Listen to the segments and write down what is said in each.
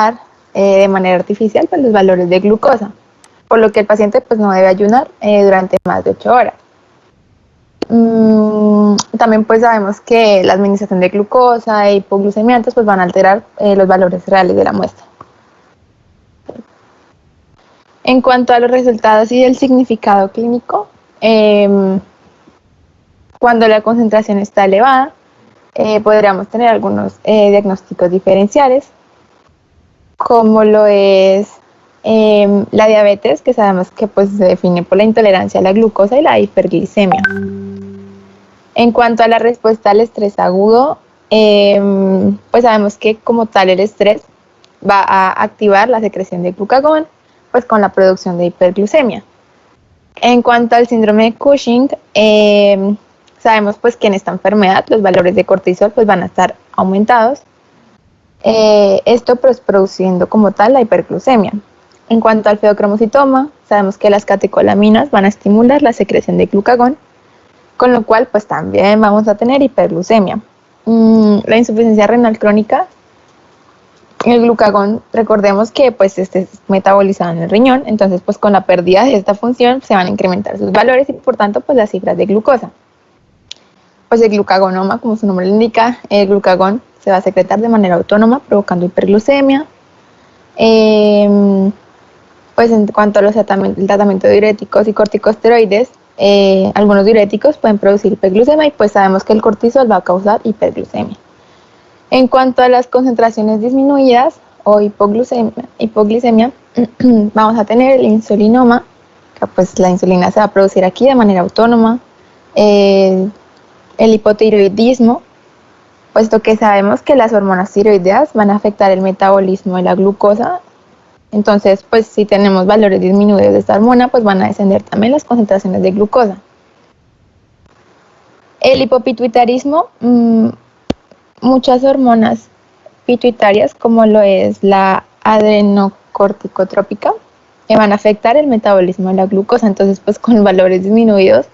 alterar de manera artificial pues, los valores de glucosa, por lo que el paciente pues, no debe ayunar durante más de 8 horas. También pues sabemos que la administración de glucosa e hipoglucemiantes pues van a alterar los valores reales de la muestra. En cuanto a los resultados y el significado clínico, cuando la concentración está elevada, podríamos tener algunos diagnósticos diferenciales, como lo es la diabetes, que sabemos que pues, se define por la intolerancia a la glucosa y la hiperglicemia. En cuanto a la respuesta al estrés agudo, pues sabemos que como tal el estrés va a activar la secreción de glucagón, pues con la producción de hiperglucemia. En cuanto al síndrome de Cushing, sabemos pues que en esta enfermedad los valores de cortisol pues van a estar aumentados, esto pues produciendo como tal la hiperglucemia. En cuanto al feocromocitoma, sabemos que las catecolaminas van a estimular la secreción de glucagón, con lo cual pues también vamos a tener hiperglucemia. La insuficiencia renal crónica, el glucagón, recordemos que pues este es metabolizado en el riñón, entonces pues con la pérdida de esta función se van a incrementar sus valores y por tanto pues las cifras de glucosa. Pues el glucagonoma, como su nombre lo indica, el glucagón se va a secretar de manera autónoma provocando hiperglucemia. Pues en cuanto a el tratamiento de diuréticos y corticosteroides, algunos diuréticos pueden producir hiperglucemia y pues sabemos que el cortisol va a causar hiperglucemia. En cuanto a las concentraciones disminuidas o hipoglicemia, vamos a tener el insulinoma, que pues la insulina se va a producir aquí de manera autónoma, el hipotiroidismo, puesto que sabemos que las hormonas tiroideas van a afectar el metabolismo de la glucosa. Entonces, pues si tenemos valores disminuidos de esta hormona, pues van a descender también las concentraciones de glucosa. El hipopituitarismo, muchas hormonas pituitarias, como lo es la adrenocorticotrópica, van a afectar el metabolismo de la glucosa. Entonces, pues con valores disminuidos,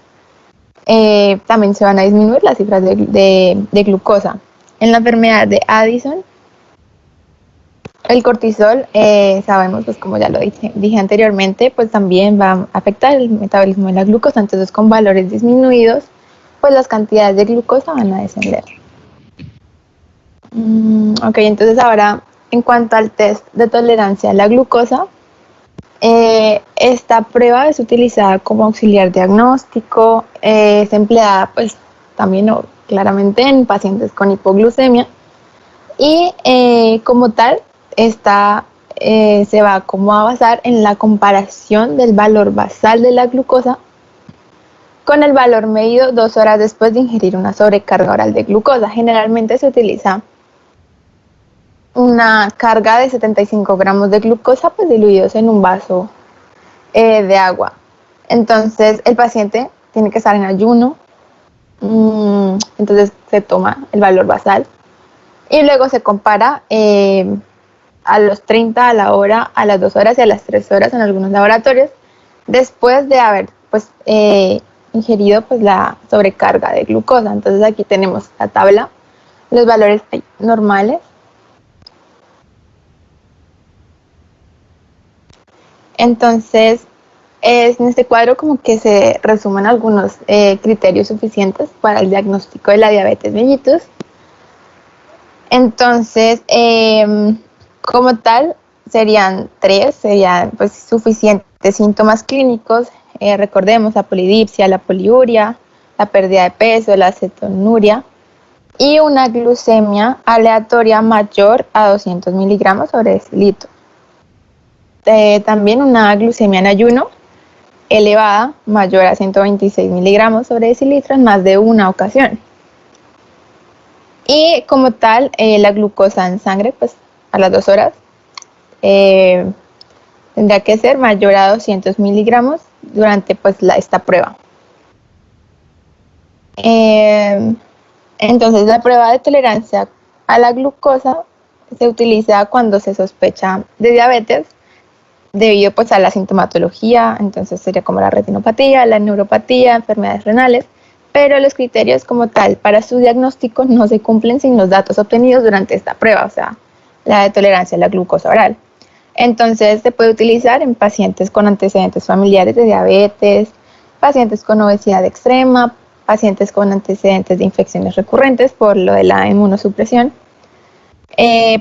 también se van a disminuir las cifras de glucosa. En la enfermedad de Addison, el cortisol, sabemos, pues como ya lo dije anteriormente, pues también va a afectar el metabolismo de la glucosa. Entonces, con valores disminuidos, pues las cantidades de glucosa van a descender. Ok, entonces ahora, en cuanto al test de tolerancia a la glucosa, esta prueba es utilizada como auxiliar diagnóstico, es empleada pues también claramente en pacientes con hipoglucemia y como tal, esta se va como a basar en la comparación del valor basal de la glucosa con el valor medido 2 horas después de ingerir una sobrecarga oral de glucosa. Generalmente se utiliza una carga de 75 gramos de glucosa pues diluidos en un vaso de agua. Entonces el paciente tiene que estar en ayuno, entonces se toma el valor basal y luego se compara a los 30, a la hora, a las 2 horas y a las 3 horas en algunos laboratorios, después de haber pues, ingerido pues, la sobrecarga de glucosa. Entonces aquí tenemos la tabla, los valores normales. Entonces, en este cuadro como que se resumen algunos criterios suficientes para el diagnóstico de la diabetes mellitus. Entonces, como tal, serían pues, suficientes síntomas clínicos. Recordemos la polidipsia, la poliuria, la pérdida de peso, la acetonuria y una glucemia aleatoria mayor a 200 miligramos sobre decilitro. También una glucemia en ayuno elevada, mayor a 126 miligramos sobre decilitro en más de una ocasión. Y como tal, la glucosa en sangre, pues a las 2 horas, tendrá que ser mayor a 200 miligramos durante pues, esta prueba. Entonces, la prueba de tolerancia a la glucosa se utiliza cuando se sospecha de diabetes debido pues, a la sintomatología, entonces sería como la retinopatía, la neuropatía, enfermedades renales, pero los criterios como tal para su diagnóstico no se cumplen sin los datos obtenidos durante esta prueba. O sea, la de tolerancia a la glucosa oral. Entonces se puede utilizar en pacientes con antecedentes familiares de diabetes, pacientes con obesidad extrema, pacientes con antecedentes de infecciones recurrentes por lo de la inmunosupresión,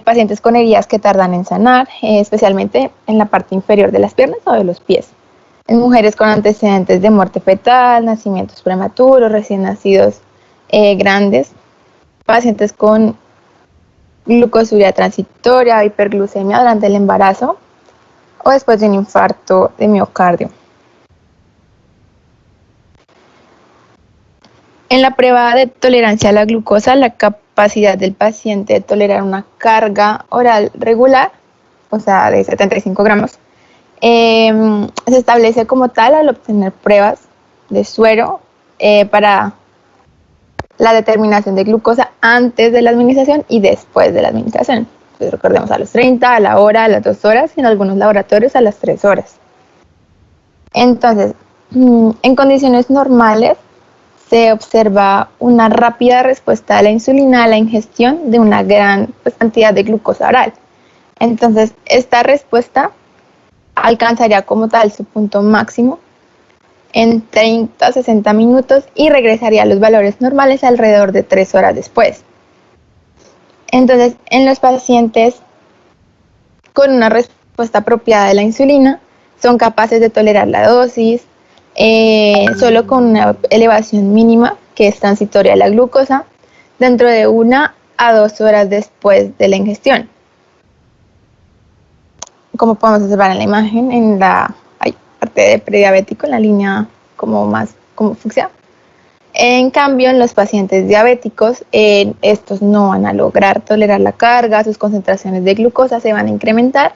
pacientes con heridas que tardan en sanar, especialmente en la parte inferior de las piernas o de los pies, en mujeres con antecedentes de muerte fetal, nacimientos prematuros, recién nacidos grandes, pacientes con glucosuria transitoria, hiperglucemia durante el embarazo o después de un infarto de miocardio. En la prueba de tolerancia a la glucosa, la capacidad del paciente de tolerar una carga oral regular, o sea, de 75 gramos, se establece como tal al obtener pruebas de suero para la determinación de glucosa antes de la administración y después de la administración. Entonces, recordemos a los 30, a la hora, a las 2 horas y en algunos laboratorios a las 3 horas. Entonces, en condiciones normales se observa una rápida respuesta de la insulina a la ingestión de una gran cantidad de glucosa oral. Entonces, esta respuesta alcanzaría como tal su punto máximo en 30 a 60 minutos y regresaría a los valores normales alrededor de 3 horas después. Entonces, en los pacientes con una respuesta apropiada de la insulina, son capaces de tolerar la dosis, solo con una elevación mínima que es transitoria de la glucosa, dentro de 1 a 2 horas después de la ingestión. Como podemos observar en la imagen, en la parte de prediabético, en la línea como fucsia. En cambio, en los pacientes diabéticos, estos no van a lograr tolerar la carga, sus concentraciones de glucosa se van a incrementar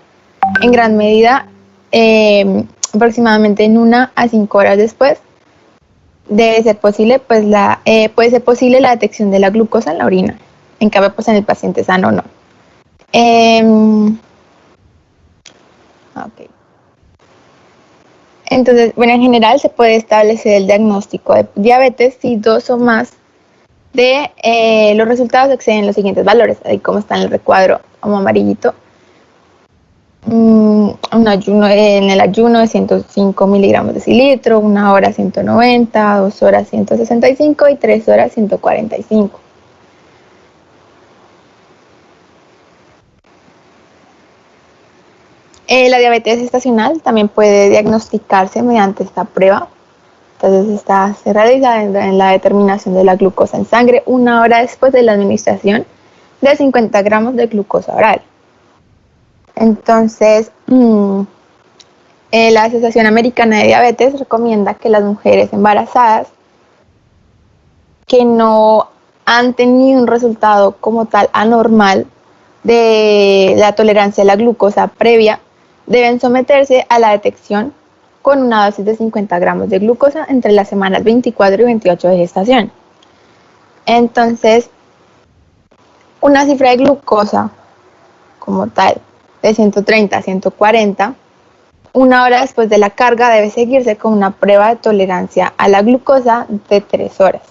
en gran medida aproximadamente en 1 a 5 horas después. Puede ser posible la detección de la glucosa en la orina. En cambio, pues en el paciente sano no. Okay. Entonces, bueno, en general se puede establecer el diagnóstico de diabetes si 2 o más de los resultados exceden los siguientes valores, ahí como está en el recuadro como amarillito. En el ayuno de 105 miligramos de decilitro, 1 hora 190, 2 horas 165 y 3 horas 145. La diabetes estacional también puede diagnosticarse mediante esta prueba. Entonces esta se realiza en la determinación de la glucosa en sangre 1 hora después de la administración de 50 gramos de glucosa oral. Entonces, la Asociación Americana de Diabetes recomienda que las mujeres embarazadas que no han tenido un resultado como tal anormal de la tolerancia a la glucosa previa deben someterse a la detección con una dosis de 50 gramos de glucosa entre las semanas 24 y 28 de gestación. Entonces, una cifra de glucosa como tal de 130 a 140, 1 hora después de la carga debe seguirse con una prueba de tolerancia a la glucosa de 3 horas.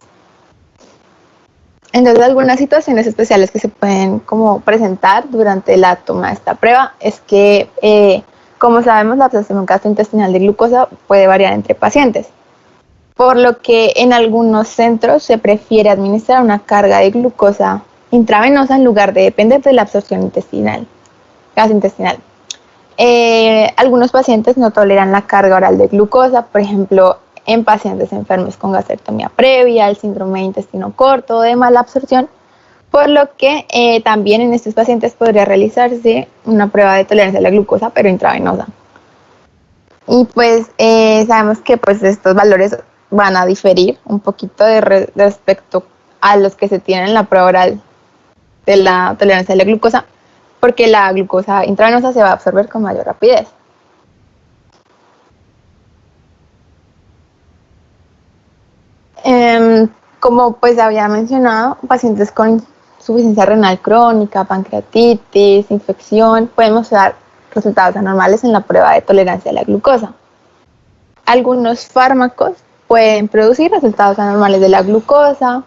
Entonces, algunas situaciones especiales que se pueden como presentar durante la toma de esta prueba es que, como sabemos, la absorción gastrointestinal de glucosa puede variar entre pacientes, por lo que en algunos centros se prefiere administrar una carga de glucosa intravenosa en lugar de depender de la absorción gastrointestinal. Algunos pacientes no toleran la carga oral de glucosa, por ejemplo, en pacientes enfermos con gastrectomía previa, el síndrome de intestino corto o de mala absorción, por lo que también en estos pacientes podría realizarse una prueba de tolerancia a la glucosa, pero intravenosa. Y pues sabemos que pues estos valores van a diferir un poquito respecto a los que se tienen en la prueba oral de la tolerancia a la glucosa, porque la glucosa intravenosa se va a absorber con mayor rapidez. Como pues había mencionado, pacientes con insuficiencia renal crónica, pancreatitis, infección, pueden mostrar resultados anormales en la prueba de tolerancia a la glucosa. Algunos fármacos pueden producir resultados anormales de la glucosa,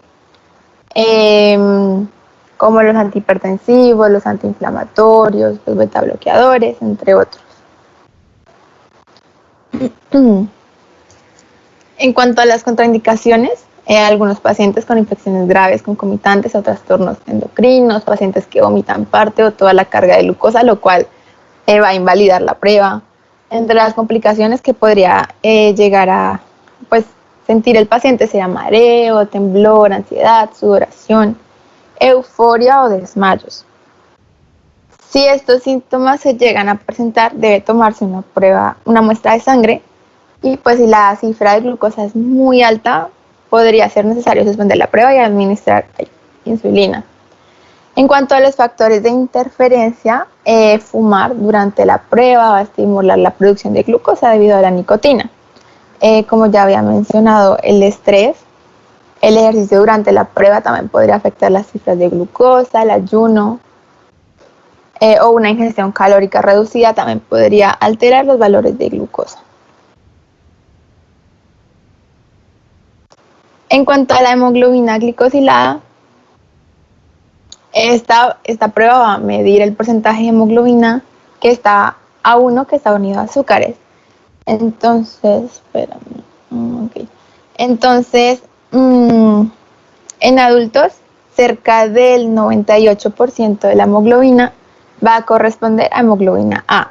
como los antihipertensivos, los antiinflamatorios, los beta bloqueadores, entre otros. En cuanto a las contraindicaciones, algunos pacientes con infecciones graves concomitantes o trastornos endocrinos, pacientes que vomitan parte o toda la carga de glucosa, lo cual va a invalidar la prueba. Entre las complicaciones que podría llegar a pues, sentir el paciente sea mareo, temblor, ansiedad, sudoración, euforia o desmayos. Si estos síntomas se llegan a presentar, debe tomarse una muestra de sangre y pues si la cifra de glucosa es muy alta, podría ser necesario suspender la prueba y administrar insulina. En cuanto a los factores de interferencia, fumar durante la prueba va a estimular la producción de glucosa debido a la nicotina. Como ya había mencionado, el estrés, el ejercicio durante la prueba también podría afectar las cifras de glucosa, el ayuno o una ingestión calórica reducida también podría alterar los valores de glucosa. En cuanto a la hemoglobina glicosilada, esta prueba va a medir el porcentaje de hemoglobina que está A1 que está unido a azúcares. Entonces, en adultos, cerca del 98% de la hemoglobina va a corresponder a hemoglobina A.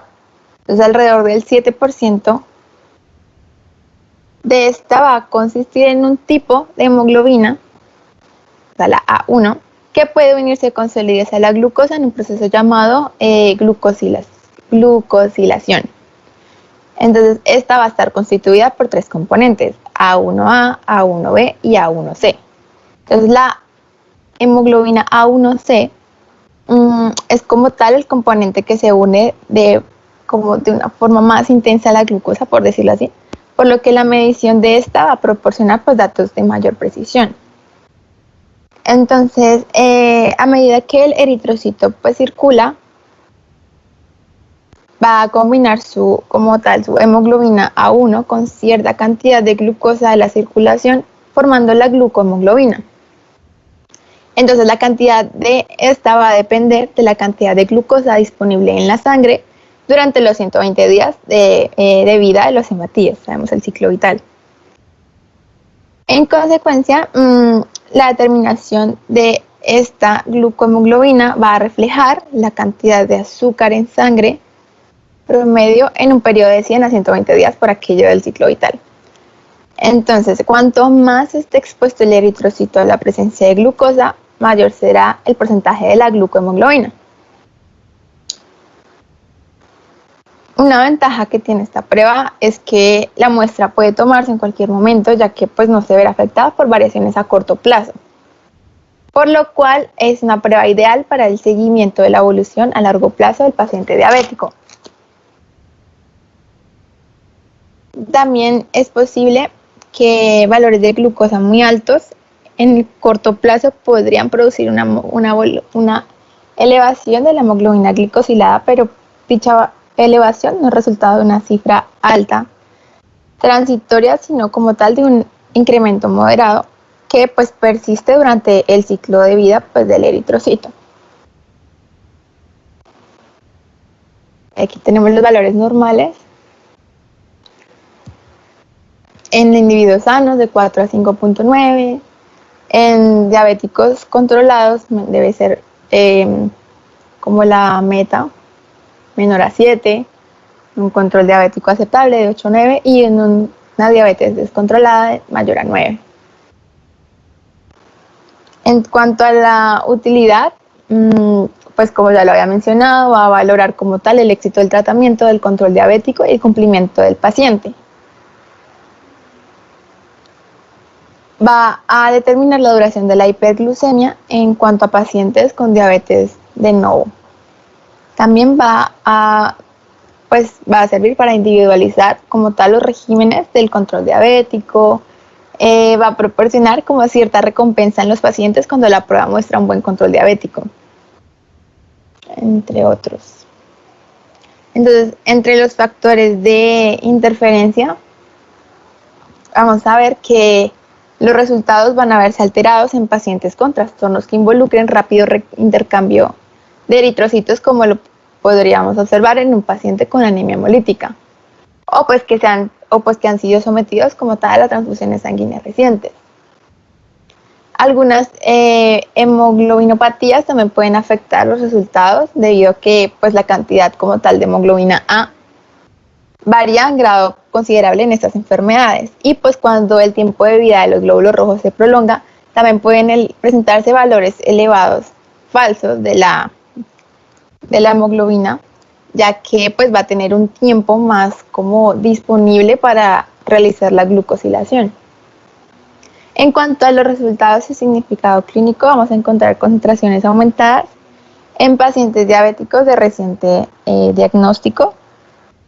Entonces, alrededor del 7% de esta va a consistir en un tipo de hemoglobina, o sea, la A1, que puede unirse con solidez a la glucosa en un proceso llamado glucosilación. Entonces, esta va a estar constituida por 3 componentes, A1A, A1B y A1C. Entonces, la hemoglobina A1C es como tal el componente que se une de una forma más intensa a la glucosa, por decirlo así, por lo que la medición de esta va a proporcionar pues, datos de mayor precisión. Entonces, a medida que el eritrocito pues, circula, va a combinar su hemoglobina A1 con cierta cantidad de glucosa de la circulación, formando la glucohemoglobina. Entonces, la cantidad de esta va a depender de la cantidad de glucosa disponible en la sangre durante los 120 días de vida de los hematíes, sabemos el ciclo vital. En consecuencia, la determinación de esta glucohemoglobina va a reflejar la cantidad de azúcar en sangre promedio en un periodo de 100 a 120 días por aquello del ciclo vital. Entonces, cuanto más esté expuesto el eritrocito a la presencia de glucosa, mayor será el porcentaje de la glucohemoglobina. Una ventaja que tiene esta prueba es que la muestra puede tomarse en cualquier momento, ya que pues, no se verá afectada por variaciones a corto plazo, por lo cual es una prueba ideal para el seguimiento de la evolución a largo plazo del paciente diabético. También es posible que valores de glucosa muy altos en el corto plazo podrían producir una elevación de la hemoglobina glicosilada, pero dicha elevación no es resultado de una cifra alta transitoria, sino como tal de un incremento moderado que pues persiste durante el ciclo de vida pues, del eritrocito. Aquí tenemos los valores normales en individuos sanos de 4 a 5.9, en diabéticos controlados debe ser como la meta menor a 7, un control diabético aceptable de 8 a 9 y en una diabetes descontrolada mayor a 9. En cuanto a la utilidad, pues como ya lo había mencionado, va a valorar como tal el éxito del tratamiento, del control diabético y el cumplimiento del paciente. Va a determinar la duración de la hiperglucemia en cuanto a pacientes con diabetes de novo. También va a servir para individualizar como tal los regímenes del control diabético, va a proporcionar como cierta recompensa en los pacientes cuando la prueba muestra un buen control diabético, entre otros. Entonces, entre los factores de interferencia, vamos a ver que Los resultados van a verse alterados en pacientes con trastornos que involucren rápido intercambio de eritrocitos, como lo podríamos observar en un paciente con anemia hemolítica, o pues que han sido sometidos como tal a las transfusiones sanguíneas recientes. Algunas hemoglobinopatías también pueden afectar los resultados debido a que pues, la cantidad como tal de hemoglobina A varía en grado considerable en estas enfermedades, y pues cuando el tiempo de vida de los glóbulos rojos se prolonga, también pueden presentarse valores elevados falsos de la hemoglobina, ya que pues va a tener un tiempo más como disponible para realizar la glucosilación. En cuanto a los resultados y significado clínico, vamos a encontrar concentraciones aumentadas en pacientes diabéticos de reciente diagnóstico,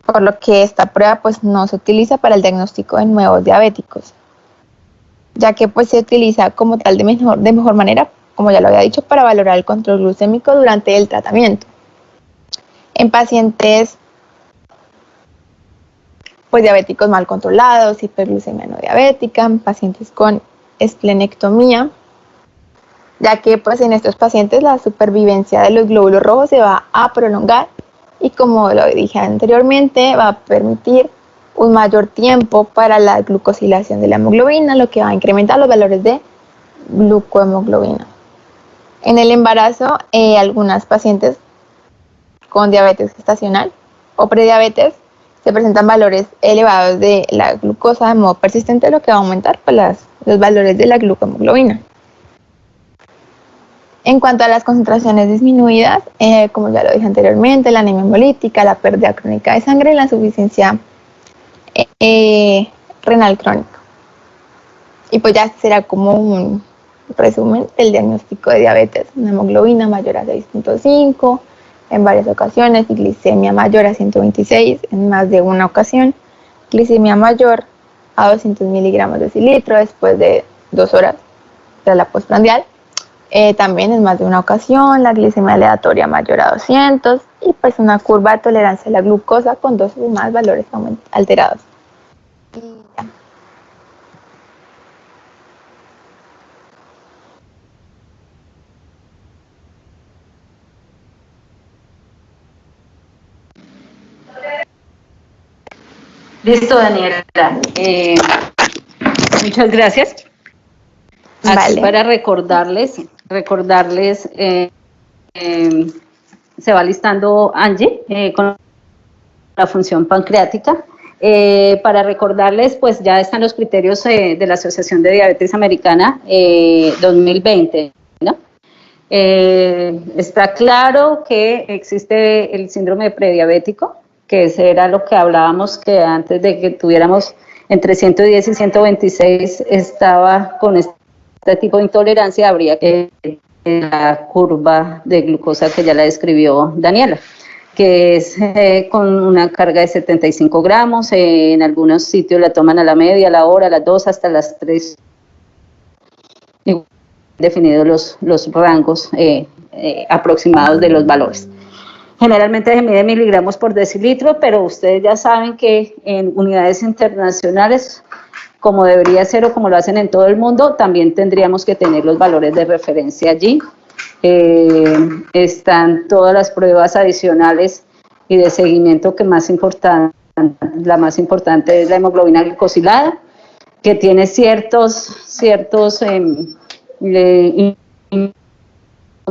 por lo que esta prueba pues no se utiliza para el diagnóstico de nuevos diabéticos, ya que pues se utiliza como tal de mejor manera, como ya lo había dicho, para valorar el control glucémico durante el tratamiento. En pacientes pues diabéticos mal controlados, hiperglucemia no diabética, en pacientes con esplenectomía, ya que pues en estos pacientes la supervivencia de los glóbulos rojos se va a prolongar y, como lo dije anteriormente, va a permitir un mayor tiempo para la glucosilación de la hemoglobina, lo que va a incrementar los valores de glucohemoglobina. En el embarazo, algunas pacientes con diabetes gestacional o prediabetes se presentan valores elevados de la glucosa de modo persistente, lo que va a aumentar pues, los valores de la glucohemoglobina. En cuanto a las concentraciones disminuidas, como ya lo dije anteriormente, la anemia hemolítica, la pérdida crónica de sangre y la insuficiencia renal crónica. Y pues ya será como un resumen del diagnóstico de diabetes: una hemoglobina mayor a 6.5 en varias ocasiones y glicemia mayor a 126 en más de una ocasión, glicemia mayor a 200 miligramos de decilitro después de 2 horas de la postprandial, también en más de una ocasión, la glicemia aleatoria mayor a 200 y pues una curva de tolerancia a la glucosa con 2 o más valores alterados. Y ya. Listo, Daniela. Muchas gracias. Aquí Vale. para recordarles, se va listando Angie con la función pancreática. Para recordarles, pues ya están los criterios de la Asociación de Diabetes Americana 2020, ¿no? Está claro que existe el síndrome prediabético, que ese era lo que hablábamos, que antes de que tuviéramos entre 110 y 126 estaba con este tipo de intolerancia, habría que la curva de glucosa que ya la describió Daniela, que es con una carga de 75 gramos, en algunos sitios la toman a la media, a la hora, a las 2, hasta las 3, definidos los rangos aproximados de los valores. Generalmente se mide miligramos por decilitro, pero ustedes ya saben que en unidades internacionales, como debería ser o como lo hacen en todo el mundo, también tendríamos que tener los valores de referencia allí. Están todas las pruebas adicionales y de seguimiento que más importante, la más importante es la hemoglobina glicosilada, que tiene ciertos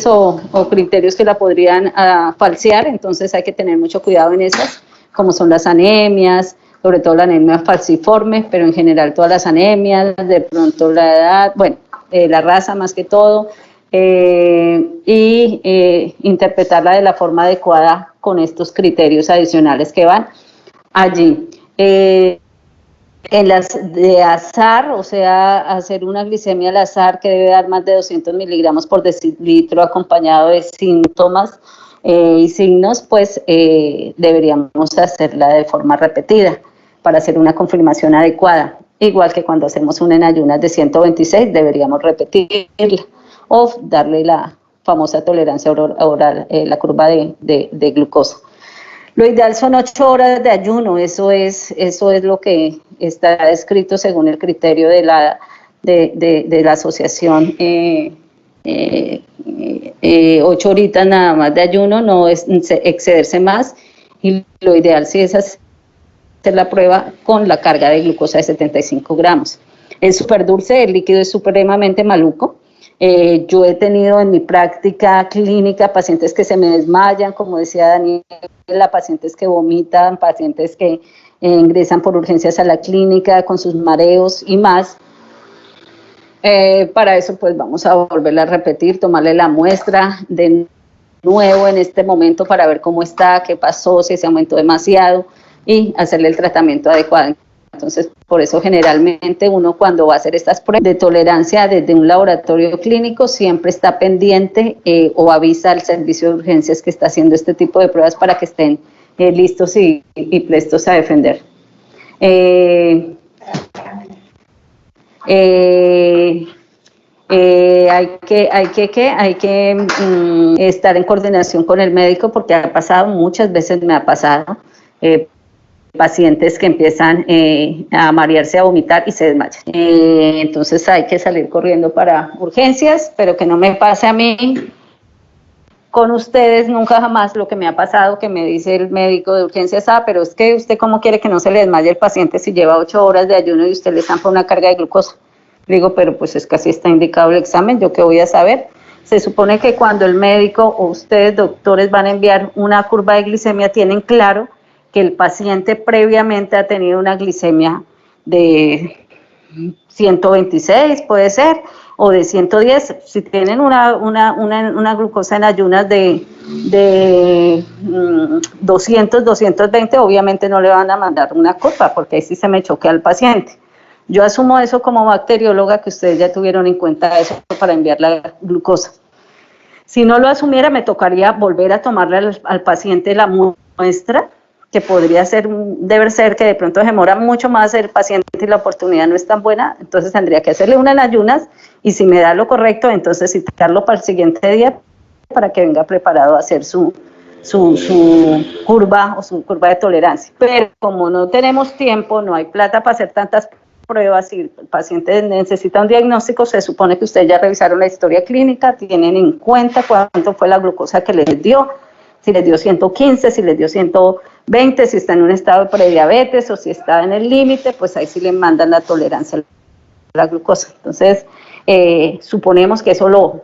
o criterios que la podrían falsear, entonces hay que tener mucho cuidado en esas, como son las anemias, sobre todo la anemia falciforme, pero en general todas las anemias, de pronto la edad, bueno, la raza más que todo, y interpretarla de la forma adecuada con estos criterios adicionales que van allí. En las de azar, o sea, hacer una glicemia al azar que debe dar más de 200 miligramos por decilitro acompañado de síntomas y signos, pues deberíamos hacerla de forma repetida para hacer una confirmación adecuada. Igual que cuando hacemos una en ayunas de 126, deberíamos repetirla o darle la famosa tolerancia oral, la curva de glucosa. Lo ideal son 8 horas de ayuno, eso es lo que está descrito según el criterio de de la asociación, 8 horitas nada más de ayuno, no es excederse más, y lo ideal sí es hacer la prueba con la carga de glucosa de 75 gramos. Es súper dulce, el líquido es supremamente maluco. Yo he tenido en mi práctica clínica pacientes que se me desmayan, como decía Daniela, pacientes que vomitan, pacientes que ingresan por urgencias a la clínica con sus mareos y más. Para eso pues vamos a volverla a repetir, tomarle la muestra de nuevo en este momento para ver cómo está, qué pasó, si se aumentó demasiado y hacerle el tratamiento adecuado. Entonces, por eso generalmente uno cuando va a hacer estas pruebas de tolerancia desde un laboratorio clínico siempre está pendiente o avisa al servicio de urgencias que está haciendo este tipo de pruebas para que estén listos y prestos a defender. Hay que estar en coordinación con el médico porque ha pasado, muchas veces me ha pasado, pacientes que empiezan a marearse, a vomitar y se desmayan. Entonces hay que salir corriendo para urgencias, pero que no me pase a mí con ustedes nunca jamás lo que me ha pasado, que me dice el médico de urgencias, pero es que usted cómo quiere que no se le desmaye el paciente si lleva 8 horas de ayuno y usted le zampa una carga de glucosa. Le digo, pero pues es que así está indicado el examen, ¿yo qué voy a saber? Se supone que cuando el médico o ustedes, doctores, van a enviar una curva de glicemia, tienen claro que el paciente previamente ha tenido una glicemia de 126, puede ser, o de 110. Si tienen una glucosa en ayunas de 200, 220, obviamente no le van a mandar una curva, porque ahí sí se me choquea al paciente. Yo asumo eso como bacterióloga, que ustedes ya tuvieron en cuenta eso para enviar la glucosa. Si no lo asumiera, me tocaría volver a tomarle al paciente la muestra, que podría ser, debe ser que de pronto demora mucho más el paciente y la oportunidad no es tan buena, entonces tendría que hacerle una en ayunas y si me da lo correcto, entonces citarlo para el siguiente día para que venga preparado a hacer su curva o su curva de tolerancia. Pero como no tenemos tiempo, no hay plata para hacer tantas pruebas y el paciente necesita un diagnóstico, se supone que ustedes ya revisaron la historia clínica, tienen en cuenta cuánto fue la glucosa que les dio, si les dio 115, si les dio 120, si está en un estado de prediabetes o si está en el límite, pues ahí sí le mandan la tolerancia a la glucosa. Entonces, suponemos que eso lo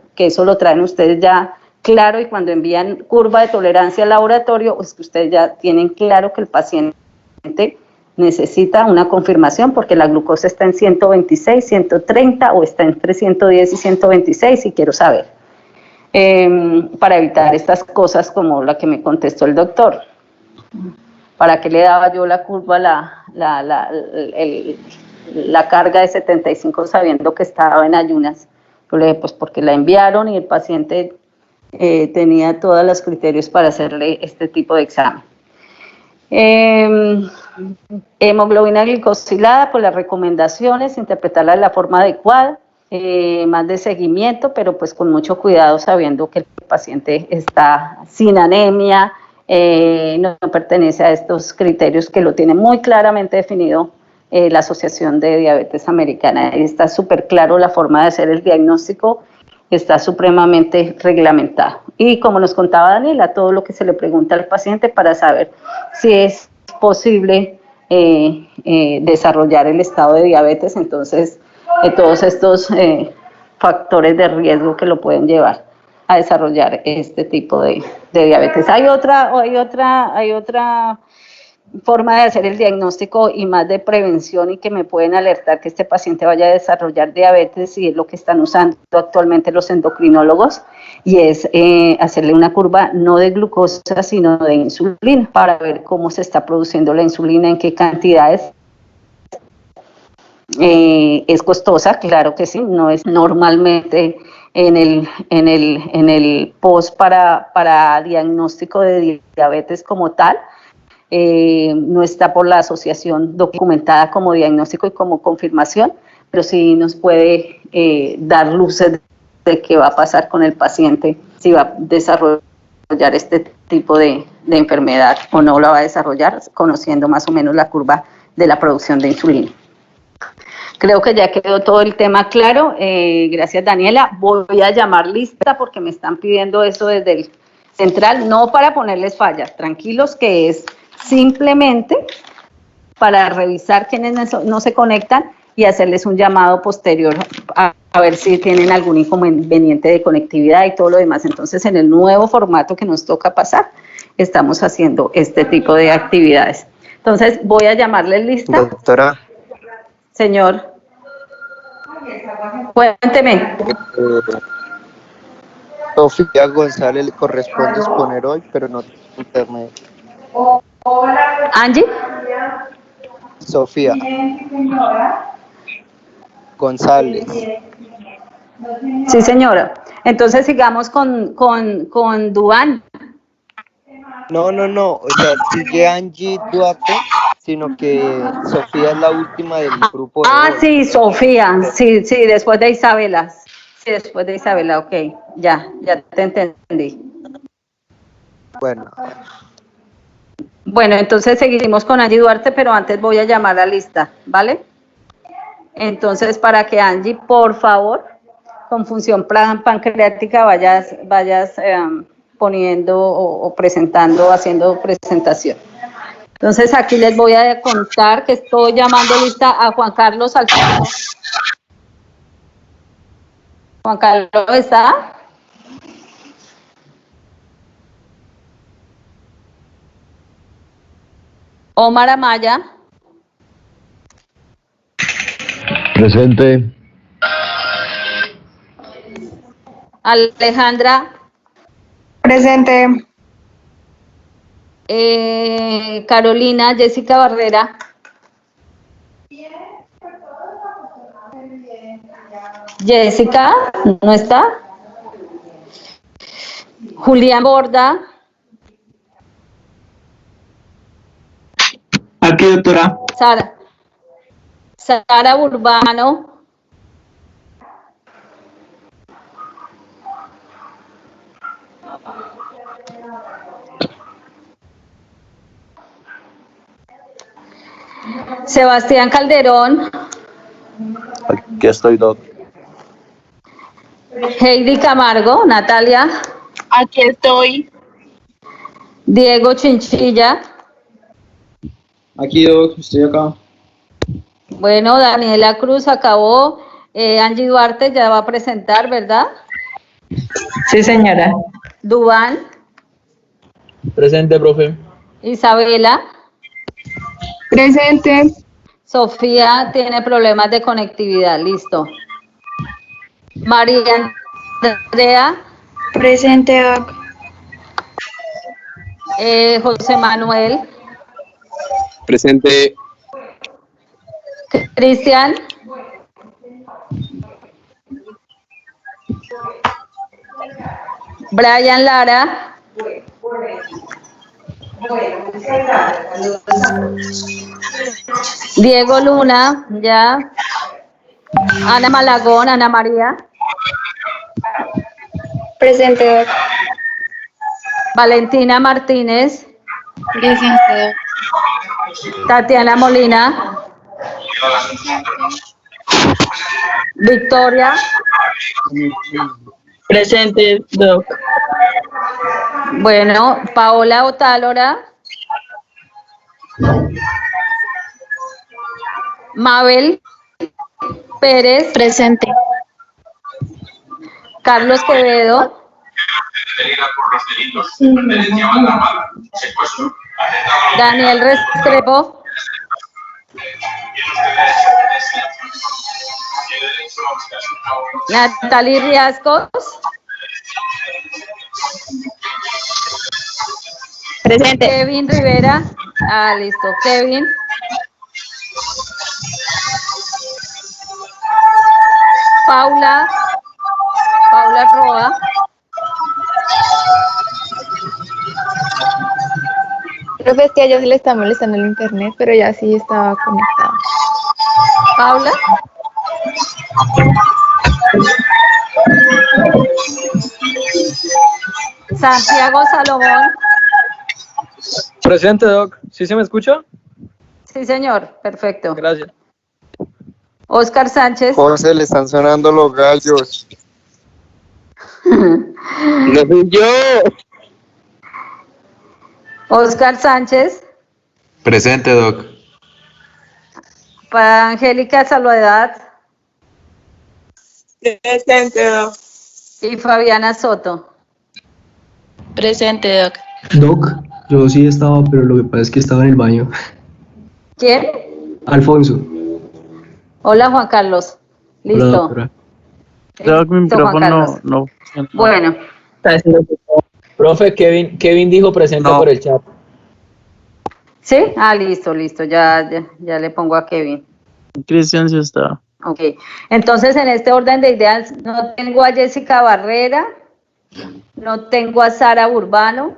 traen ustedes ya claro y cuando envían curva de tolerancia al laboratorio, pues que ustedes ya tienen claro que el paciente necesita una confirmación porque la glucosa está en 126, 130 o está entre 110 y 126 y quiero saber. Para evitar estas cosas como la que me contestó el doctor. ¿Para qué le daba yo la curva, la carga de 75 sabiendo que estaba en ayunas? Yo le dije, pues porque la enviaron y el paciente tenía todos los criterios para hacerle este tipo de examen. Hemoglobina glicosilada, pues las recomendaciones, interpretarla de la forma adecuada, más de seguimiento, pero pues con mucho cuidado sabiendo que el paciente está sin anemia, no pertenece a estos criterios que lo tiene muy claramente definido la Asociación de Diabetes Americana. Está súper claro la forma de hacer el diagnóstico, está supremamente reglamentado. Y como nos contaba Daniela, todo lo que se le pregunta al paciente para saber si es posible desarrollar el estado de diabetes, entonces todos estos factores de riesgo que lo pueden llevar a desarrollar este tipo de diabetes. Hay otra forma de hacer el diagnóstico y más de prevención y que me pueden alertar que este paciente vaya a desarrollar diabetes y es lo que están usando actualmente los endocrinólogos y es hacerle una curva no de glucosa sino de insulina para ver cómo se está produciendo la insulina, en qué cantidades. Es costosa, claro que sí, no es normalmente en el post para diagnóstico de diabetes como tal, no está por la asociación documentada como diagnóstico y como confirmación, pero sí nos puede dar luces de qué va a pasar con el paciente, si va a desarrollar este tipo de enfermedad o no la va a desarrollar, conociendo más o menos la curva de la producción de insulina. Creo que ya quedó todo el tema claro. Gracias, Daniela. Voy a llamar lista porque me están pidiendo eso desde el central, no para ponerles fallas, tranquilos, que es simplemente para revisar quiénes no se conectan y hacerles un llamado posterior a ver si tienen algún inconveniente de conectividad y todo lo demás. Entonces, en el nuevo formato que nos toca pasar, estamos haciendo este tipo de actividades. Entonces, voy a llamarles lista. Doctora. Señor, cuénteme. Sofía González le corresponde exponer hoy, pero no tiene internet. Angie. Sofía González. Sí, señora. Entonces sigamos con Duan. No, o sea, sigue Angie Duarte, sino que Sofía es la última del grupo de hoy. Sí, Sofía, sí, después de Isabela. Sí, después de Isabela, ok, ya te entendí. Bueno, entonces seguimos con Angie Duarte, pero antes voy a llamar a lista, ¿vale? Entonces, para que Angie, por favor, con función pancreática vayas poniendo o presentando, haciendo presentación. Entonces, aquí les voy a contar que estoy llamando lista a Juan Carlos Alfonso. Juan Carlos, ¿está? Omar Amaya. Presente. Alejandra. Presente. Carolina, Jessica Barrera. Jessica, ¿no está? Julián Borda. Aquí, doctora. Sara Urbano. Sebastián Calderón. Aquí estoy, doc. Heidi Camargo, Natalia. Aquí estoy. Diego Chinchilla. Aquí, doc, estoy acá. Bueno, Daniela Cruz acabó. Angie Duarte ya va a presentar, ¿verdad? Sí, señora. Duván. Presente, profe. Isabela. Presente. Sofía tiene problemas de conectividad, listo. María Andrea. Presente, doc. José Manuel. Presente. Cristian. Brian Lara. Diego Luna, ya. Ana Malagón, Ana María. Presente, doc. Valentina Martínez. Presente, doc. Tatiana Molina. Victoria. Presente, doc. Bueno, Paola Otálora. Mabel Pérez. Presente. Carlos Quevedo. Daniel Restrepo. Natalie Riascos. Presente. Kevin Rivera. Listo. Kevin. Paula Roa. Profe, es que a ella se le está molestando el internet, pero ya sí estaba conectado. Paula. Santiago Salomón. Presente, doc. ¿Sí se me escucha? Sí, señor. Perfecto. Gracias. Oscar Sánchez. José, le están sonando los gallos. No soy yo. Oscar Sánchez. Presente, Doc. Para Angélica Salvedad. Presente, Doc. Y Fabiana Soto. Presente, Doc. Doc, yo sí estaba, pero lo que pasa es que estaba en el baño. ¿Quién? Alfonso. Hola, Juan Carlos. Hola, Listo. doctora. Creo que mi Listo, Juan micrófono Carlos. no. Bueno, Profe, Kevin dijo presente No. por el chat. ¿sí? Listo. Ya le pongo a Kevin. Cristian sí está. Ok. Entonces, en este orden de ideas, no tengo a Jessica Barrera, no tengo a Sara Urbano,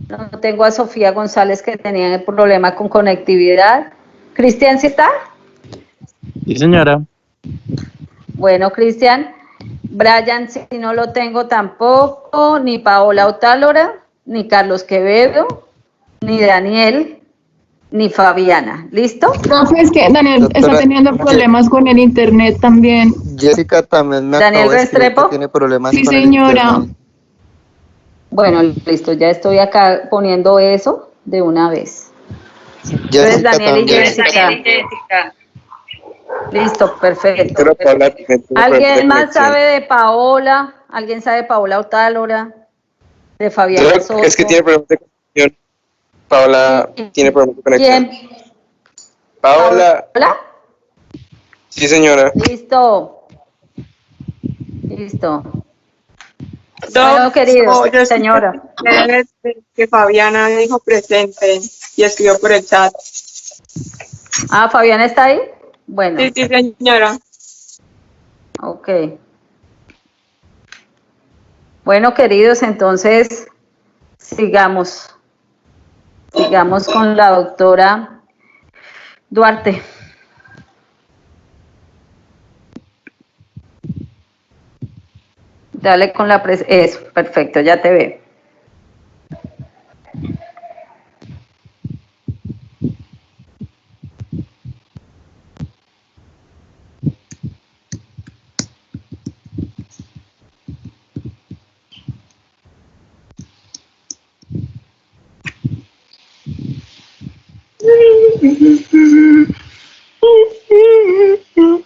no tengo a Sofía González, que tenía el problema con conectividad. ¿Cristian sí está? Sí, señora. Bueno, Cristian. Brian, si no lo tengo tampoco, ni Paola Otálora, ni Carlos Quevedo, ni Daniel, ni Fabiana. ¿Listo? Profe, es que Daniel Doctora, está teniendo problemas con el internet también. Jessica también me Daniel acabó de escribir Restrepo. que tiene problemas Sí, con el señora. internet. Bueno, listo, ya estoy acá poniendo eso de una vez. Entonces, Jessica Daniel y también. Jessica. Listo, perfecto. Quiero Paola, que me tuvo ¿Alguien problemas de más conexión. sabe de Paola? ¿Alguien sabe de Paola Otálora? ¿De Fabiana Soto? Es que tiene problemas de conexión. Paola tiene problemas de conexión. ¿Quién? Paola, ¿Paola? sí señora. Listo. Bueno, Doc, queridos, yo señora. que Fabiana dijo presente y escribió por el chat. Fabiana está ahí. Bueno, Sí, señora. ok. Bueno, queridos, entonces sigamos con la doctora Duarte. Dale con la eso, perfecto, ya te veo.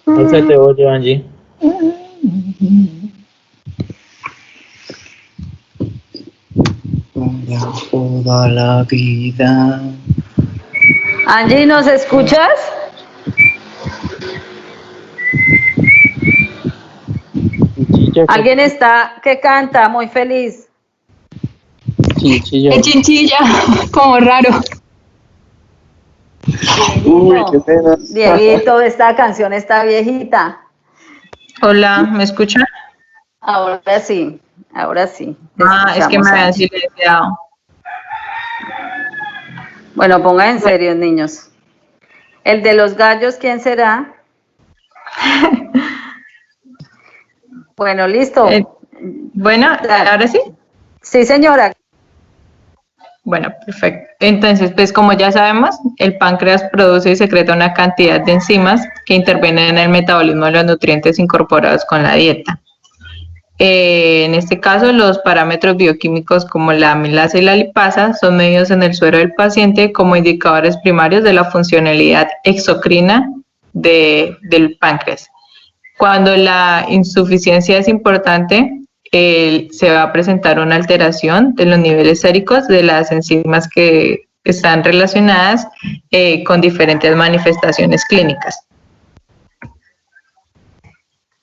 No se te oye, Angie. Toda la vida. Angie, ¿nos escuchas? ¿Alguien está que canta muy feliz? Es chinchilla, como raro. Uy, qué pena. Dieguito, esta canción está viejita. Hola, ¿me escuchan? Ahora sí. te Es que me escuchamos, habían Angie. silenciado. Bueno, pongan en serio, niños. El de los gallos, ¿quién será? Bueno, listo. Bueno, ¿ahora sí? Sí, señora. Bueno, perfecto. Entonces, pues como ya sabemos, el páncreas produce y secreta una cantidad de enzimas que intervienen en el metabolismo de los nutrientes incorporados con la dieta. En este caso, los parámetros bioquímicos como la amilasa y la lipasa son medidos en el suero del paciente como indicadores primarios de la funcionalidad exocrina del páncreas. Cuando la insuficiencia es importante, se va a presentar una alteración de los niveles séricos de las enzimas que están relacionadas con diferentes manifestaciones clínicas.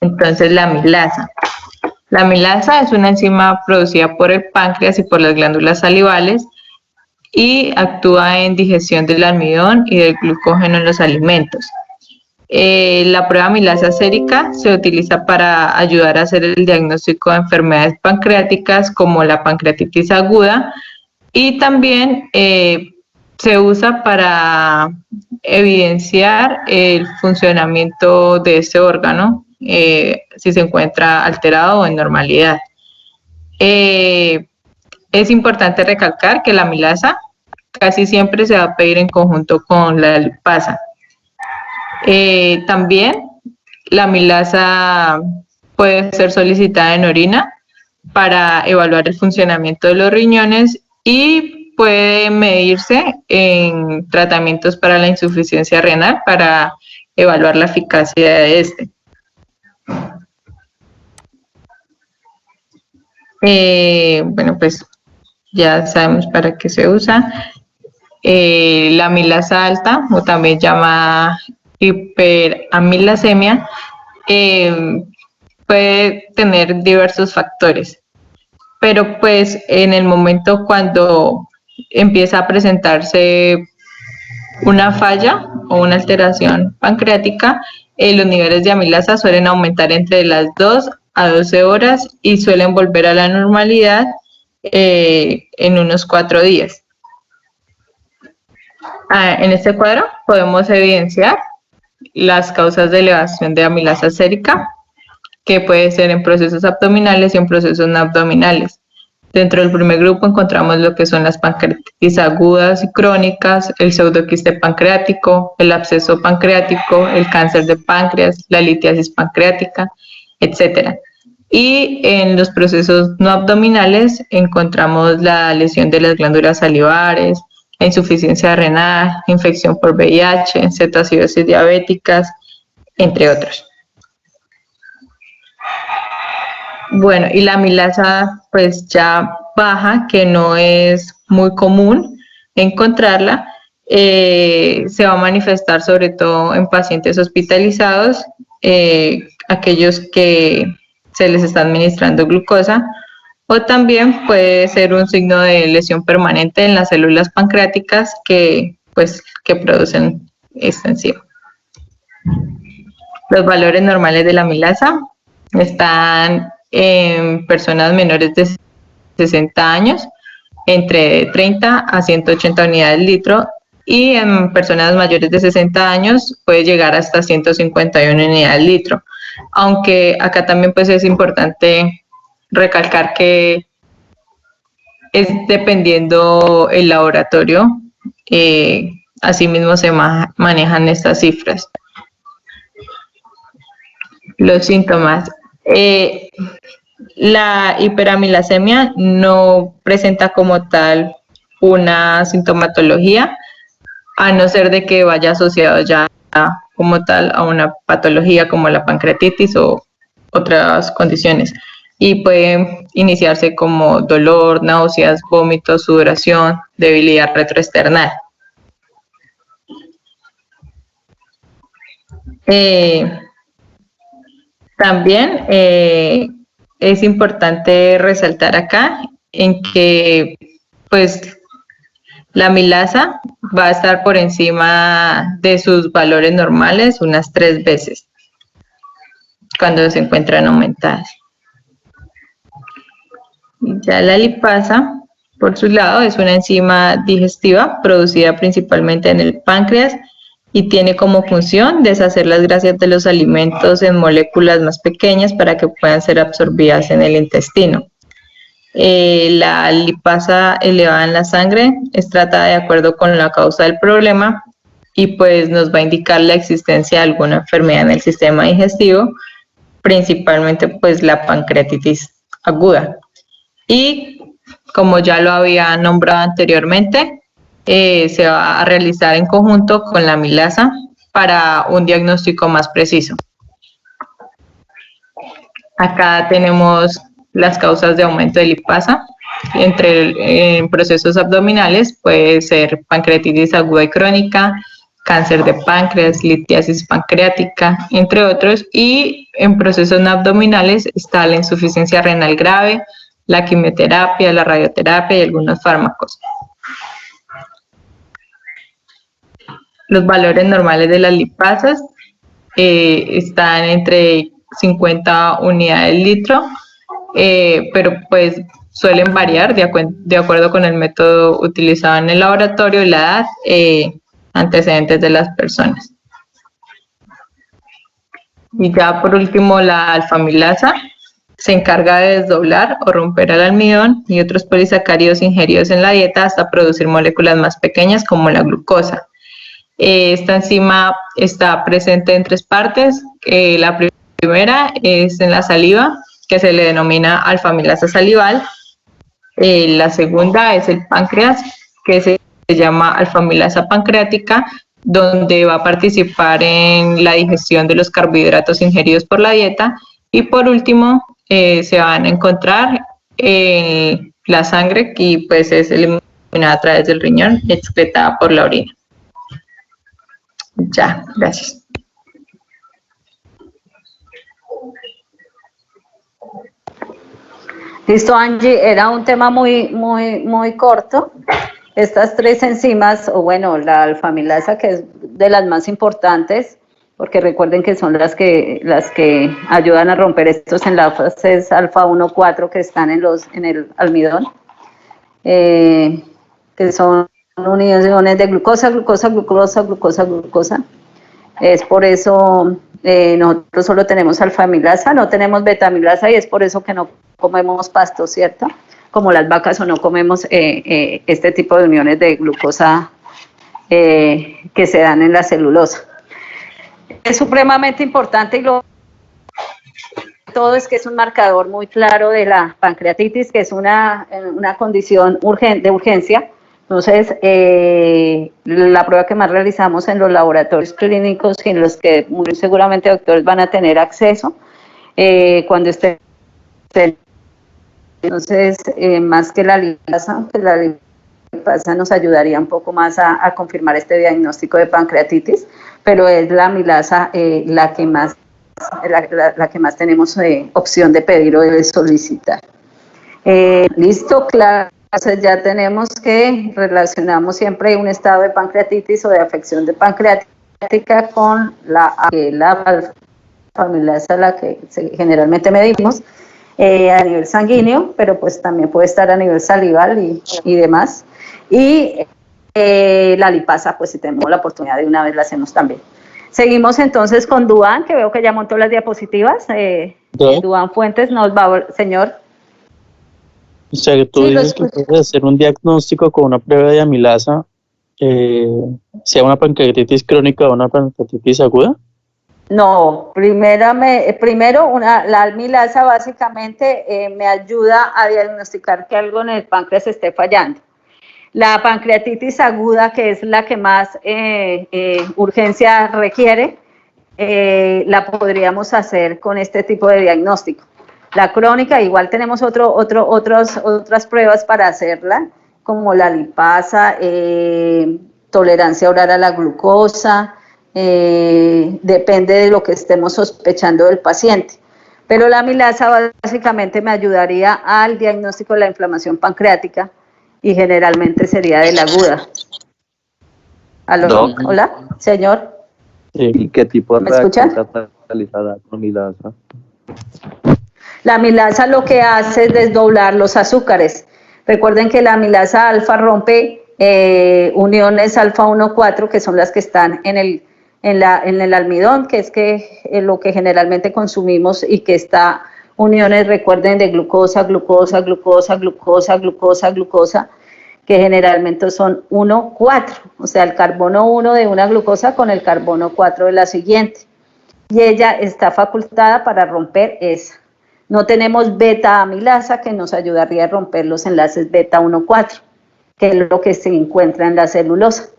Entonces, la amilasa. La amilasa es una enzima producida por el páncreas y por las glándulas salivales y actúa en digestión del almidón y del glucógeno en los alimentos. La prueba amilasa sérica se utiliza para ayudar a hacer el diagnóstico de enfermedades pancreáticas como la pancreatitis aguda y también se usa para evidenciar el funcionamiento de ese órgano si se encuentra alterado o en normalidad. Es importante recalcar que la amilasa casi siempre se va a pedir en conjunto con la lipasa. También la amilasa puede ser solicitada en orina para evaluar el funcionamiento de los riñones y puede medirse en tratamientos para la insuficiencia renal para evaluar la eficacia de este. Bueno, pues ya sabemos para qué se usa. La amilasa alta, o también llamada hiperamilasemia, puede tener diversos factores, pero pues en el momento cuando empieza a presentarse una falla o una alteración pancreática, los niveles de amilasa suelen aumentar entre las 2 a 12 horas y suelen volver a la normalidad en unos 4 días. En este cuadro podemos evidenciar las causas de elevación de amilasa sérica, que puede ser en procesos abdominales y en procesos no abdominales. Dentro del primer grupo encontramos lo que son las pancreatitis agudas y crónicas, el pseudoquiste pancreático, el absceso pancreático, el cáncer de páncreas, la litiasis pancreática, etc. Y en los procesos no abdominales encontramos la lesión de las glándulas salivares, la insuficiencia renal, infección por VIH, cetoacidosis diabéticas, entre otros. Bueno, y la amilasa pues ya baja, que no es muy común encontrarla, se va a manifestar sobre todo en pacientes hospitalizados, aquellos que se les está administrando glucosa, o también puede ser un signo de lesión permanente en las células pancreáticas que producen esta enzima. Los valores normales de la amilasa están en personas menores de 60 años, entre 30 a 180 unidades litro, y en personas mayores de 60 años puede llegar hasta 151 unidades litro. Aunque acá también pues es importante recalcar que es dependiendo el laboratorio, asimismo se manejan estas cifras. Los síntomas. La hiperamilasemia no presenta como tal una sintomatología, a no ser de que vaya asociado ya como tal a una patología como la pancreatitis o otras condiciones. Y puede iniciarse como dolor, náuseas, vómitos, sudoración, debilidad retroesternal. También es importante resaltar acá en que pues la amilasa va a estar por encima de sus valores normales unas 3 veces cuando se encuentran aumentadas. Ya la lipasa, por su lado, es una enzima digestiva producida principalmente en el páncreas y tiene como función deshacer las grasas de los alimentos en moléculas más pequeñas para que puedan ser absorbidas en el intestino. La lipasa elevada en la sangre es tratada de acuerdo con la causa del problema y pues nos va a indicar la existencia de alguna enfermedad en el sistema digestivo, principalmente pues la pancreatitis aguda. Y como ya lo había nombrado anteriormente, se va a realizar en conjunto con la amilasa para un diagnóstico más preciso. Acá tenemos las causas de aumento de lipasa. En procesos abdominales puede ser pancreatitis aguda y crónica, cáncer de páncreas, litiasis pancreática, entre otros. Y en procesos no abdominales está la insuficiencia renal grave, la quimioterapia, la radioterapia y algunos fármacos. Los valores normales de las lipasas están entre 50 unidades litro, pero pues suelen variar de acuerdo con el método utilizado en el laboratorio y la edad, antecedentes de las personas. Y ya por último la alfa-amilasa se encarga de desdoblar o romper el almidón y otros polisacáridos ingeridos en la dieta hasta producir moléculas más pequeñas como la glucosa. Esta enzima está presente en 3 partes. La primera es en la saliva, que se le denomina alfa-amilasa salival. La segunda es el páncreas, que se llama alfa-amilasa pancreática, donde va a participar en la digestión de los carbohidratos ingeridos por la dieta. Y por último, se van a encontrar en la sangre, y pues es eliminada a través del riñón y excretada por la orina. Ya, gracias. Listo, Angie, era un tema muy corto. Estas 3 enzimas, o bueno, la alfa-amilasa, que es de las más importantes, porque recuerden que son las que ayudan a romper estos enlaces alfa 1,4 que están en el almidón, que son uniones de glucosa. Es por eso nosotros solo tenemos alfa-amilasa, no tenemos beta-amilasa, y es por eso que no comemos pasto, ¿cierto? Como las vacas, o no comemos este tipo de uniones de glucosa que se dan en la celulosa. Es supremamente importante, y todo es que es un marcador muy claro de la pancreatitis, que es una condición de urgencia. Entonces, la prueba que más realizamos en los laboratorios clínicos, en los que muy seguramente doctores van a tener acceso, cuando estén. Entonces, más que la lipasa nos ayudaría un poco más a confirmar este diagnóstico de pancreatitis, pero es la amilasa la que más tenemos opción de pedir o de solicitar. Listo, claro. Entonces ya tenemos que relacionamos siempre un estado de pancreatitis o de afección de pancreática con la alfa-amilasa, la que generalmente medimos a nivel sanguíneo, pero pues también puede estar a nivel salival y demás. Y la lipasa, pues si tenemos la oportunidad de una vez la hacemos también. Seguimos entonces con Duan, que veo que ya montó las diapositivas. Duan Fuentes nos va, señor. O sea, que tú dices que puedes hacer un diagnóstico con una prueba de amilasa, sea una pancreatitis crónica o una pancreatitis aguda. No, primero la amilasa básicamente me ayuda a diagnosticar que algo en el páncreas esté fallando. La pancreatitis aguda, que es la que más urgencia requiere, la podríamos hacer con este tipo de diagnóstico. La crónica, igual tenemos otras pruebas para hacerla, como la lipasa, tolerancia oral a la glucosa, depende de lo que estemos sospechando del paciente. Pero la amilasa básicamente me ayudaría al diagnóstico de la inflamación pancreática, y generalmente sería de la aguda. ¿Aló? ¿Hola? ¿Señor? ¿Y qué tipo de ¿Me escuchan? reacción realizada con amilasa? La amilasa lo que hace es desdoblar los azúcares. Recuerden que la amilasa alfa rompe uniones alfa 1,4, que son las que están en el almidón, que es lo que generalmente consumimos, y que está uniones, recuerden, de glucosa, que generalmente son 1,4, o sea, el carbono 1 de una glucosa con el carbono 4 de la siguiente. Y ella está facultada para romper esa. No tenemos beta-amilasa, que nos ayudaría a romper los enlaces beta 1,4, que es lo que se encuentra en la celulosa.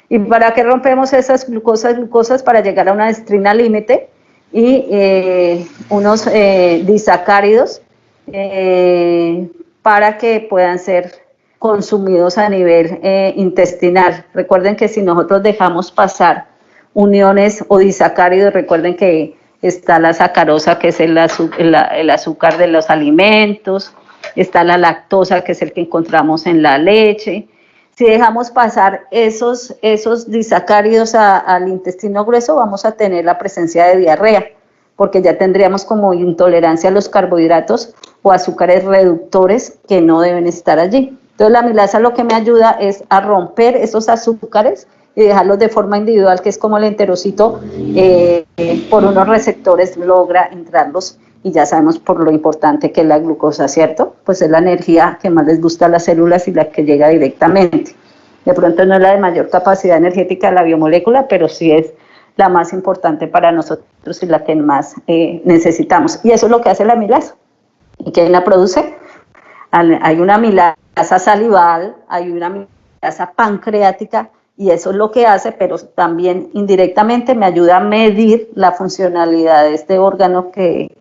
¿Y para qué rompemos esas glucosas? Para llegar a una estrina límite y unos disacáridos para que puedan ser consumidos a nivel intestinal. Recuerden que si nosotros dejamos pasar uniones o disacáridos, recuerden que está la sacarosa, que es el azúcar de los alimentos, está la lactosa, que es el que encontramos en la leche. Si dejamos pasar esos disacáridos al intestino grueso, vamos a tener la presencia de diarrea, porque ya tendríamos como intolerancia a los carbohidratos o azúcares reductores que no deben estar allí. Entonces la amilasa lo que me ayuda es a romper esos azúcares y dejarlos de forma individual, que es como el enterocito por unos receptores logra entrarlos, y ya sabemos por lo importante que es la glucosa, ¿cierto? Pues es la energía que más les gusta a las células y la que llega directamente. De pronto no es la de mayor capacidad energética de la biomolécula, pero sí es la más importante para nosotros y la que más necesitamos. Y eso es lo que hace la amilasa. ¿Y quién la produce? Hay una amilasa salival, hay una amilasa pancreática, y eso es lo que hace, pero también indirectamente me ayuda a medir la funcionalidad de este órgano que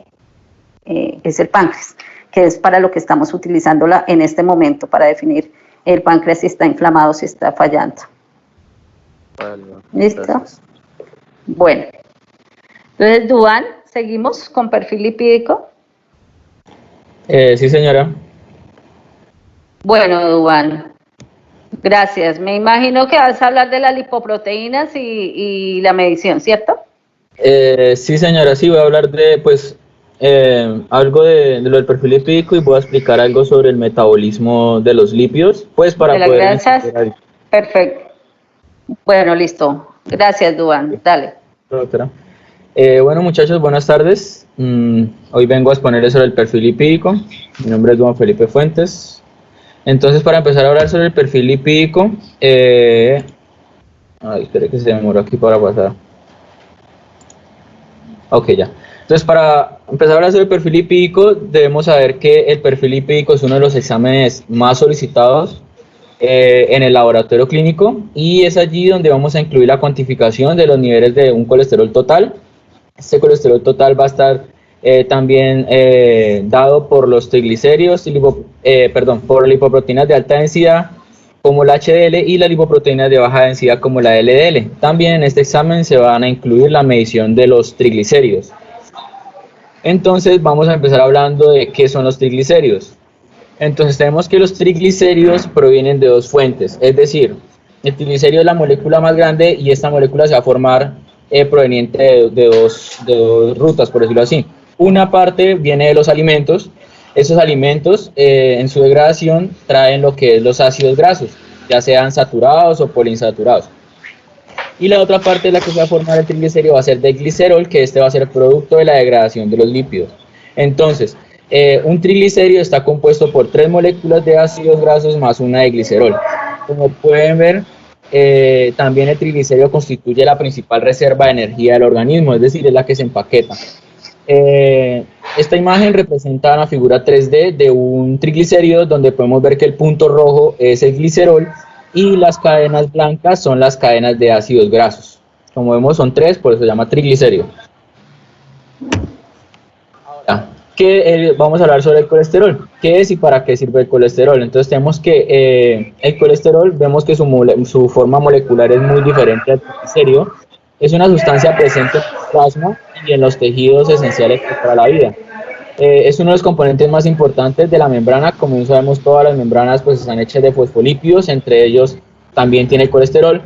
es el páncreas, que es para lo que estamos utilizándola en este momento, para definir el páncreas si está inflamado, si está fallando. Vale, ¿Listo? gracias. Bueno. Entonces, Duan, ¿seguimos con perfil lipídico? Sí, señora. Bueno, Duan. Gracias. Me imagino que vas a hablar de las lipoproteínas y la medición, ¿cierto? Sí, señora, sí, voy a hablar de, pues, algo de lo del perfil lipídico y voy a explicar algo sobre el metabolismo de los lípidos, pues, para De las poder... grasas. Perfecto. Bueno, listo. Gracias, Duan. Dale. Doctora. Bueno, muchachos, buenas tardes. Hoy vengo a exponerles sobre el perfil lipídico. Mi nombre es Juan Felipe Fuentes. Entonces, para empezar a hablar sobre el perfil lipídico, espere que se demoró aquí para pasar. Ok, ya. Entonces, para empezar a hablar sobre el perfil lipídico, debemos saber que el perfil lipídico es uno de los exámenes más solicitados en el laboratorio clínico, y es allí donde vamos a incluir la cuantificación de los niveles de un colesterol total. Este colesterol total va a estar también dado por los triglicéridos, por lipoproteínas de alta densidad como la HDL y las lipoproteínas de baja densidad como la LDL. También en este examen se van a incluir la medición de los triglicéridos. Entonces vamos a empezar hablando de qué son los triglicéridos. Entonces tenemos que los triglicéridos provienen de dos fuentes, es decir, el triglicérido es la molécula más grande y esta molécula se va a formar proveniente de dos rutas, por decirlo así. Una parte viene de los alimentos. Esos alimentos en su degradación traen lo que es los ácidos grasos, ya sean saturados o poliinsaturados. Y la otra parte de la que se va a formar el triglicérido va a ser de glicerol, que este va a ser producto de la degradación de los lípidos. Entonces, un triglicérido está compuesto por 3 moléculas de ácidos grasos más una de glicerol. Como pueden ver, también el triglicérido constituye la principal reserva de energía del organismo, es decir, es la que se empaqueta. Esta imagen representa una figura 3D de un triglicérido donde podemos ver que el punto rojo es el glicerol y las cadenas blancas son las cadenas de ácidos grasos. Como vemos son 3, por eso se llama triglicérido. Ahora, vamos a hablar sobre el colesterol. ¿Qué es y para qué sirve el colesterol? Entonces tenemos que el colesterol, vemos que su forma molecular es muy diferente al triglicérido. Es una sustancia presente en el plasma y en los tejidos esenciales para la vida. Es uno de los componentes más importantes de la membrana. Como ya sabemos, todas las membranas pues están hechas de fosfolípidos, entre ellos también tiene colesterol,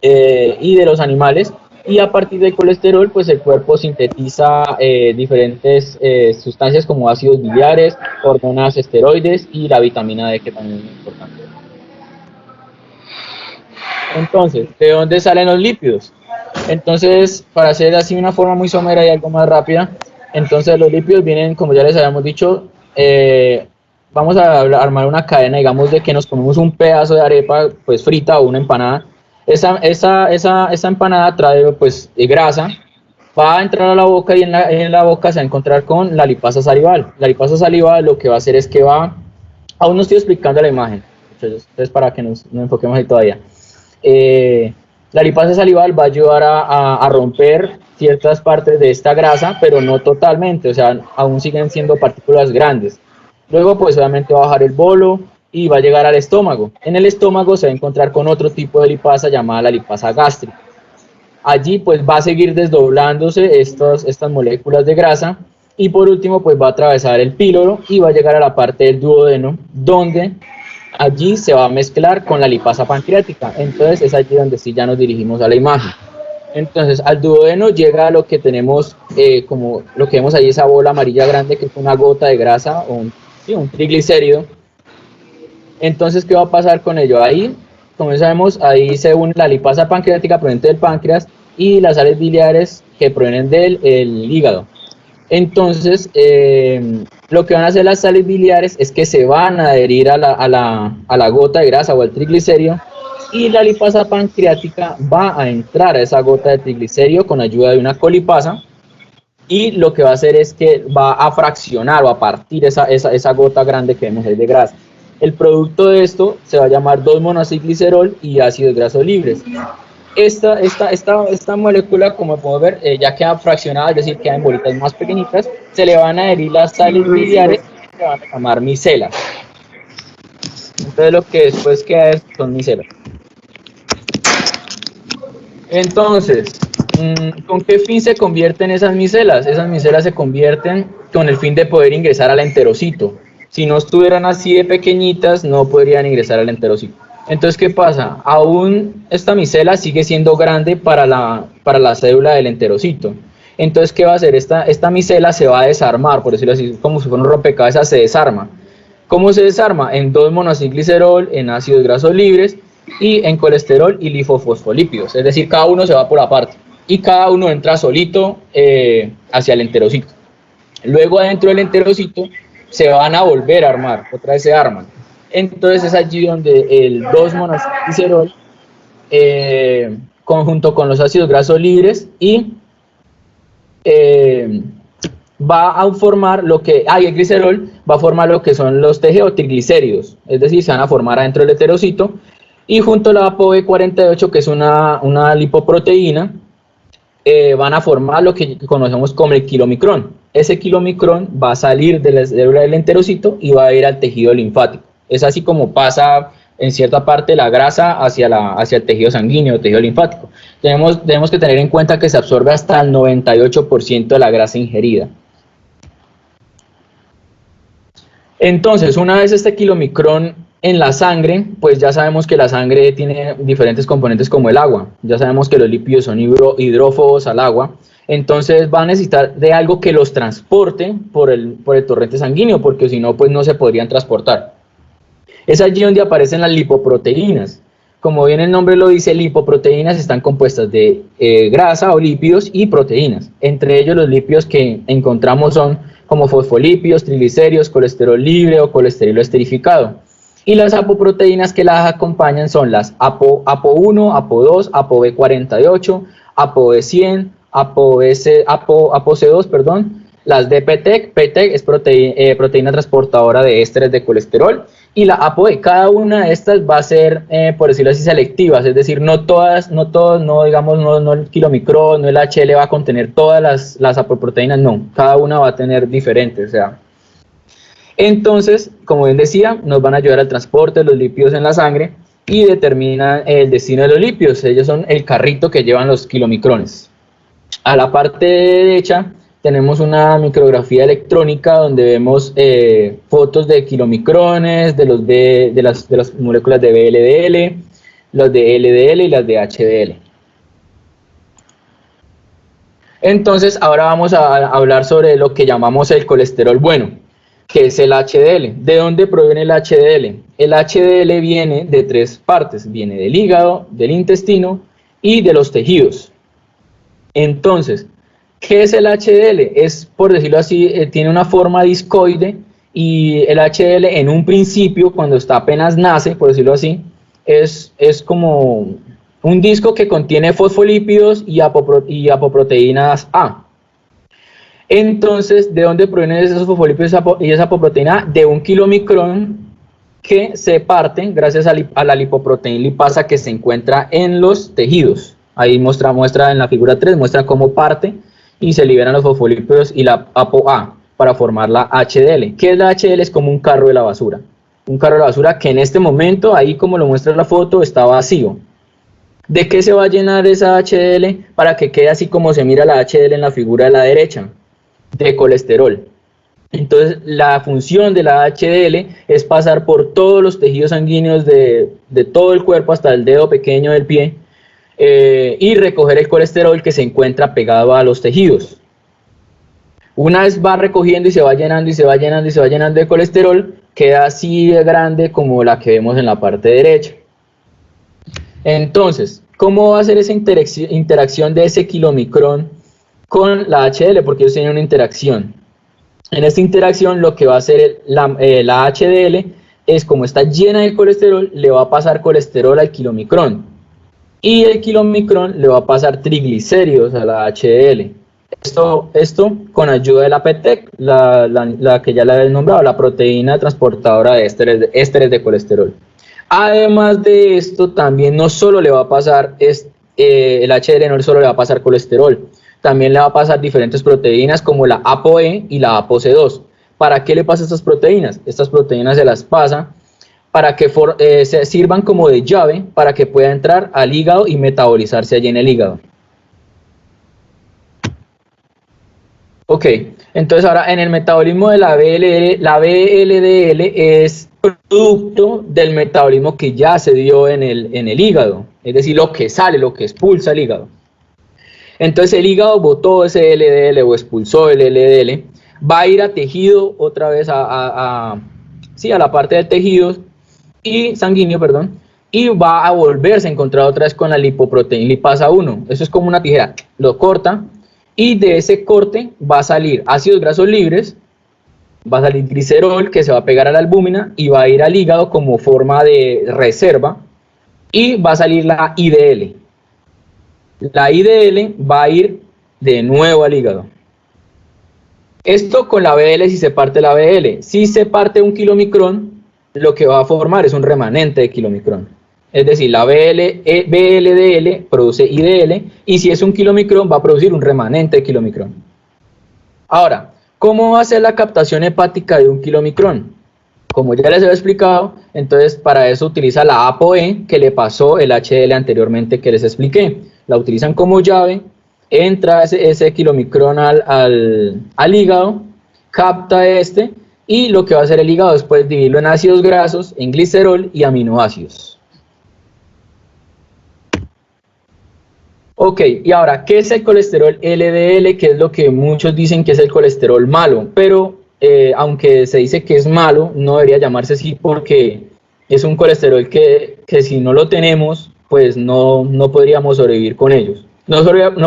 y de los animales. Y a partir del colesterol, pues el cuerpo sintetiza diferentes sustancias como ácidos biliares, hormonas esteroides y la vitamina D, que también es importante. Entonces, ¿de dónde salen los lípidos? Entonces, para hacer así una forma muy somera y algo más rápida, entonces los lípidos vienen, como ya les habíamos dicho, vamos a armar una cadena, digamos, de que nos comemos un pedazo de arepa pues frita o una empanada. Esa empanada trae pues grasa, va a entrar a la boca y en la boca se va a encontrar con la lipasa salival. La lipasa salival lo que va a hacer es que aún no estoy explicando la imagen, entonces para que nos enfoquemos ahí todavía. La lipasa salival va a ayudar a romper ciertas partes de esta grasa, pero no totalmente, o sea, aún siguen siendo partículas grandes. Luego pues obviamente va a bajar el bolo y va a llegar al estómago. En el estómago se va a encontrar con otro tipo de lipasa llamada la lipasa gástrica. Allí pues va a seguir desdoblándose estas moléculas de grasa y por último pues va a atravesar el píloro y va a llegar a la parte del duodeno, donde allí se va a mezclar con la lipasa pancreática. Entonces es allí donde sí ya nos dirigimos a la imagen. Entonces al duodeno llega lo que tenemos, como lo que vemos ahí, esa bola amarilla grande que es una gota de grasa o un triglicérido. Entonces, ¿qué va a pasar con ello? Ahí, como sabemos, ahí se une la lipasa pancreática proveniente del páncreas y las sales biliares que provienen del hígado. Entonces, lo que van a hacer las sales biliares es que se van a adherir a la gota de grasa o al triglicérido y la lipasa pancreática va a entrar a esa gota de triglicérido con ayuda de una colipasa, y lo que va a hacer es que va a fraccionar o a partir esa gota grande que vemos ahí de grasa. El producto de esto se va a llamar 2-monacilglicerol y ácidos grasos libres. Esta molécula, como podemos ver, ya queda fraccionada, es decir, queda en bolitas más pequeñitas, se le van a adherir las sales biliares que se van a llamar micelas. Entonces lo que después queda son micelas. Entonces, ¿con qué fin se convierten esas micelas? Esas micelas se convierten con el fin de poder ingresar al enterocito. Si no estuvieran así de pequeñitas, no podrían ingresar al enterocito. Entonces, ¿qué pasa? Aún esta micela sigue siendo grande para la célula del enterocito. Entonces, ¿qué va a hacer? Esta micela se va a desarmar, por decirlo así, como si fuera un rompecabezas, se desarma. ¿Cómo se desarma? En 2-monacilglicerol, en ácidos grasos libres y en colesterol y lipofosfolípidos. Es decir, cada uno se va por aparte y cada uno entra solito hacia el enterocito. Luego adentro del enterocito se van a volver a armar, otra vez se arman. Entonces es allí donde el 2-monacilglicerol junto con los ácidos grasos libres y va a formar el glicerol va a formar lo que son los TGO-triglicéridos, es decir, se van a formar adentro del enterocito, y junto a la ApoB48, que es una lipoproteína, van a formar lo que conocemos como el kilomicrón. Ese kilomicrón va a salir de la célula del enterocito y va a ir al tejido linfático. Es así como pasa en cierta parte la grasa hacia el tejido sanguíneo, tejido linfático. Tenemos que tener en cuenta que se absorbe hasta el 98% de la grasa ingerida. Entonces, una vez este kilomicrón en la sangre, pues ya sabemos que la sangre tiene diferentes componentes como el agua. Ya sabemos que los lípidos son hidrófobos al agua. Entonces va a necesitar de algo que los transporte por el torrente sanguíneo, porque si no, pues no se podrían transportar. Es allí donde aparecen las lipoproteínas. Como bien el nombre lo dice, lipoproteínas están compuestas de grasa o lípidos y proteínas. Entre ellos los lípidos que encontramos son como fosfolípidos, triglicéridos, colesterol libre o colesterol esterificado. Y las apoproteínas que las acompañan son las APO1, APO2, ApoB48, ApoB100, ApoC2, perdón, las de PTEC. PTEC es proteína transportadora de ésteres de colesterol, y la ApoE. Cada una de estas va a ser, por decirlo así, selectivas, es decir, no el kilomicrón, no el HL va a contener todas las apoproteínas, no, cada una va a tener diferentes, o sea. Entonces, como bien decía, nos van a ayudar al transporte de los lípidos en la sangre y determinan el destino de los lípidos. Ellos son el carrito que llevan los kilomicrones. A la parte derecha tenemos una micrografía electrónica donde vemos fotos de kilomicrones, de las moléculas de VLDL, las de LDL y las de HDL. Entonces, ahora vamos a hablar sobre lo que llamamos el colesterol bueno, que es el HDL. ¿De dónde proviene el HDL? El HDL viene de tres partes, viene del hígado, del intestino y de los tejidos. Entonces, ¿qué es el HDL? Es, por decirlo así, tiene una forma discoide, y el HDL en un principio, cuando apenas nace, por decirlo así, es como un disco que contiene fosfolípidos y apoproteínas A. Entonces, ¿de dónde provienen esos fosfolípidos y esa apoproteína A? De un kilomicrón que se parte gracias a la lipoproteína lipasa que se encuentra en los tejidos. Ahí muestra en la figura 3, muestra cómo parte y se liberan los fosfolípidos y la ApoA para formar la HDL. ¿Qué es la HDL? Es como un carro de la basura. Un carro de la basura que en este momento, ahí como lo muestra la foto, está vacío. ¿De qué se va a llenar esa HDL para que quede así como se mira la HDL en la figura de la derecha? De colesterol. Entonces, la función de la HDL es pasar por todos los tejidos sanguíneos de todo el cuerpo hasta el dedo pequeño del pie, y recoger el colesterol que se encuentra pegado a los tejidos. Una vez va recogiendo y se va llenando y se va llenando y se va llenando de colesterol, queda así de grande como la que vemos en la parte derecha. Entonces, ¿cómo va a ser esa interacción de ese kilomicrón con la HDL? Porque ellos tienen una interacción. En esta interacción lo que va a hacer la HDL es como está llena de colesterol, le va a pasar colesterol al kilomicrón. Y el kilomicrón le va a pasar triglicéridos a la HDL. Esto con ayuda de la PTEC, la que ya le había nombrado, la proteína transportadora de ésteres de colesterol. Además de esto, también no solo le va a pasar, el HDL no solo le va a pasar colesterol, también le va a pasar diferentes proteínas como la ApoE y la ApoC2. ¿Para qué le pasa estas proteínas? Estas proteínas se las pasa para que se sirvan como de llave para que pueda entrar al hígado y metabolizarse allí en el hígado. Ok, entonces ahora en el metabolismo de la VLDL es producto del metabolismo que ya se dio en el hígado, es decir, lo que sale, lo que expulsa el hígado. Entonces el hígado botó ese LDL o expulsó el LDL, va a ir a tejido otra vez a la parte de tejidos y sanguíneo, perdón, y va a volverse a encontrar otra vez con la lipoproteína lipasa 1. Eso es como una tijera, lo corta y de ese corte va a salir ácidos grasos libres, va a salir glicerol que se va a pegar a la albúmina y va a ir al hígado como forma de reserva y va a salir la IDL. La IDL va a ir de nuevo al hígado. Esto con la BL si se parte la BL. Si se parte un kilomicrón, lo que va a formar es un remanente de kilomicrón. Es decir, la BLDL produce IDL y si es un kilomicrón va a producir un remanente de kilomicrón. Ahora, ¿cómo va a ser la captación hepática de un kilomicrón? Como ya les he explicado, entonces para eso utiliza la ApoE que le pasó el HDL anteriormente que les expliqué. La utilizan como llave, entra ese kilomicrón al hígado, capta y lo que va a hacer el hígado después es dividirlo en ácidos grasos, en glicerol y aminoácidos. Ok, y ahora, ¿qué es el colesterol LDL? Que es lo que muchos dicen que es el colesterol malo, pero aunque se dice que es malo, no debería llamarse así porque es un colesterol que si no lo tenemos, pues no podríamos sobrevivir con ellos. No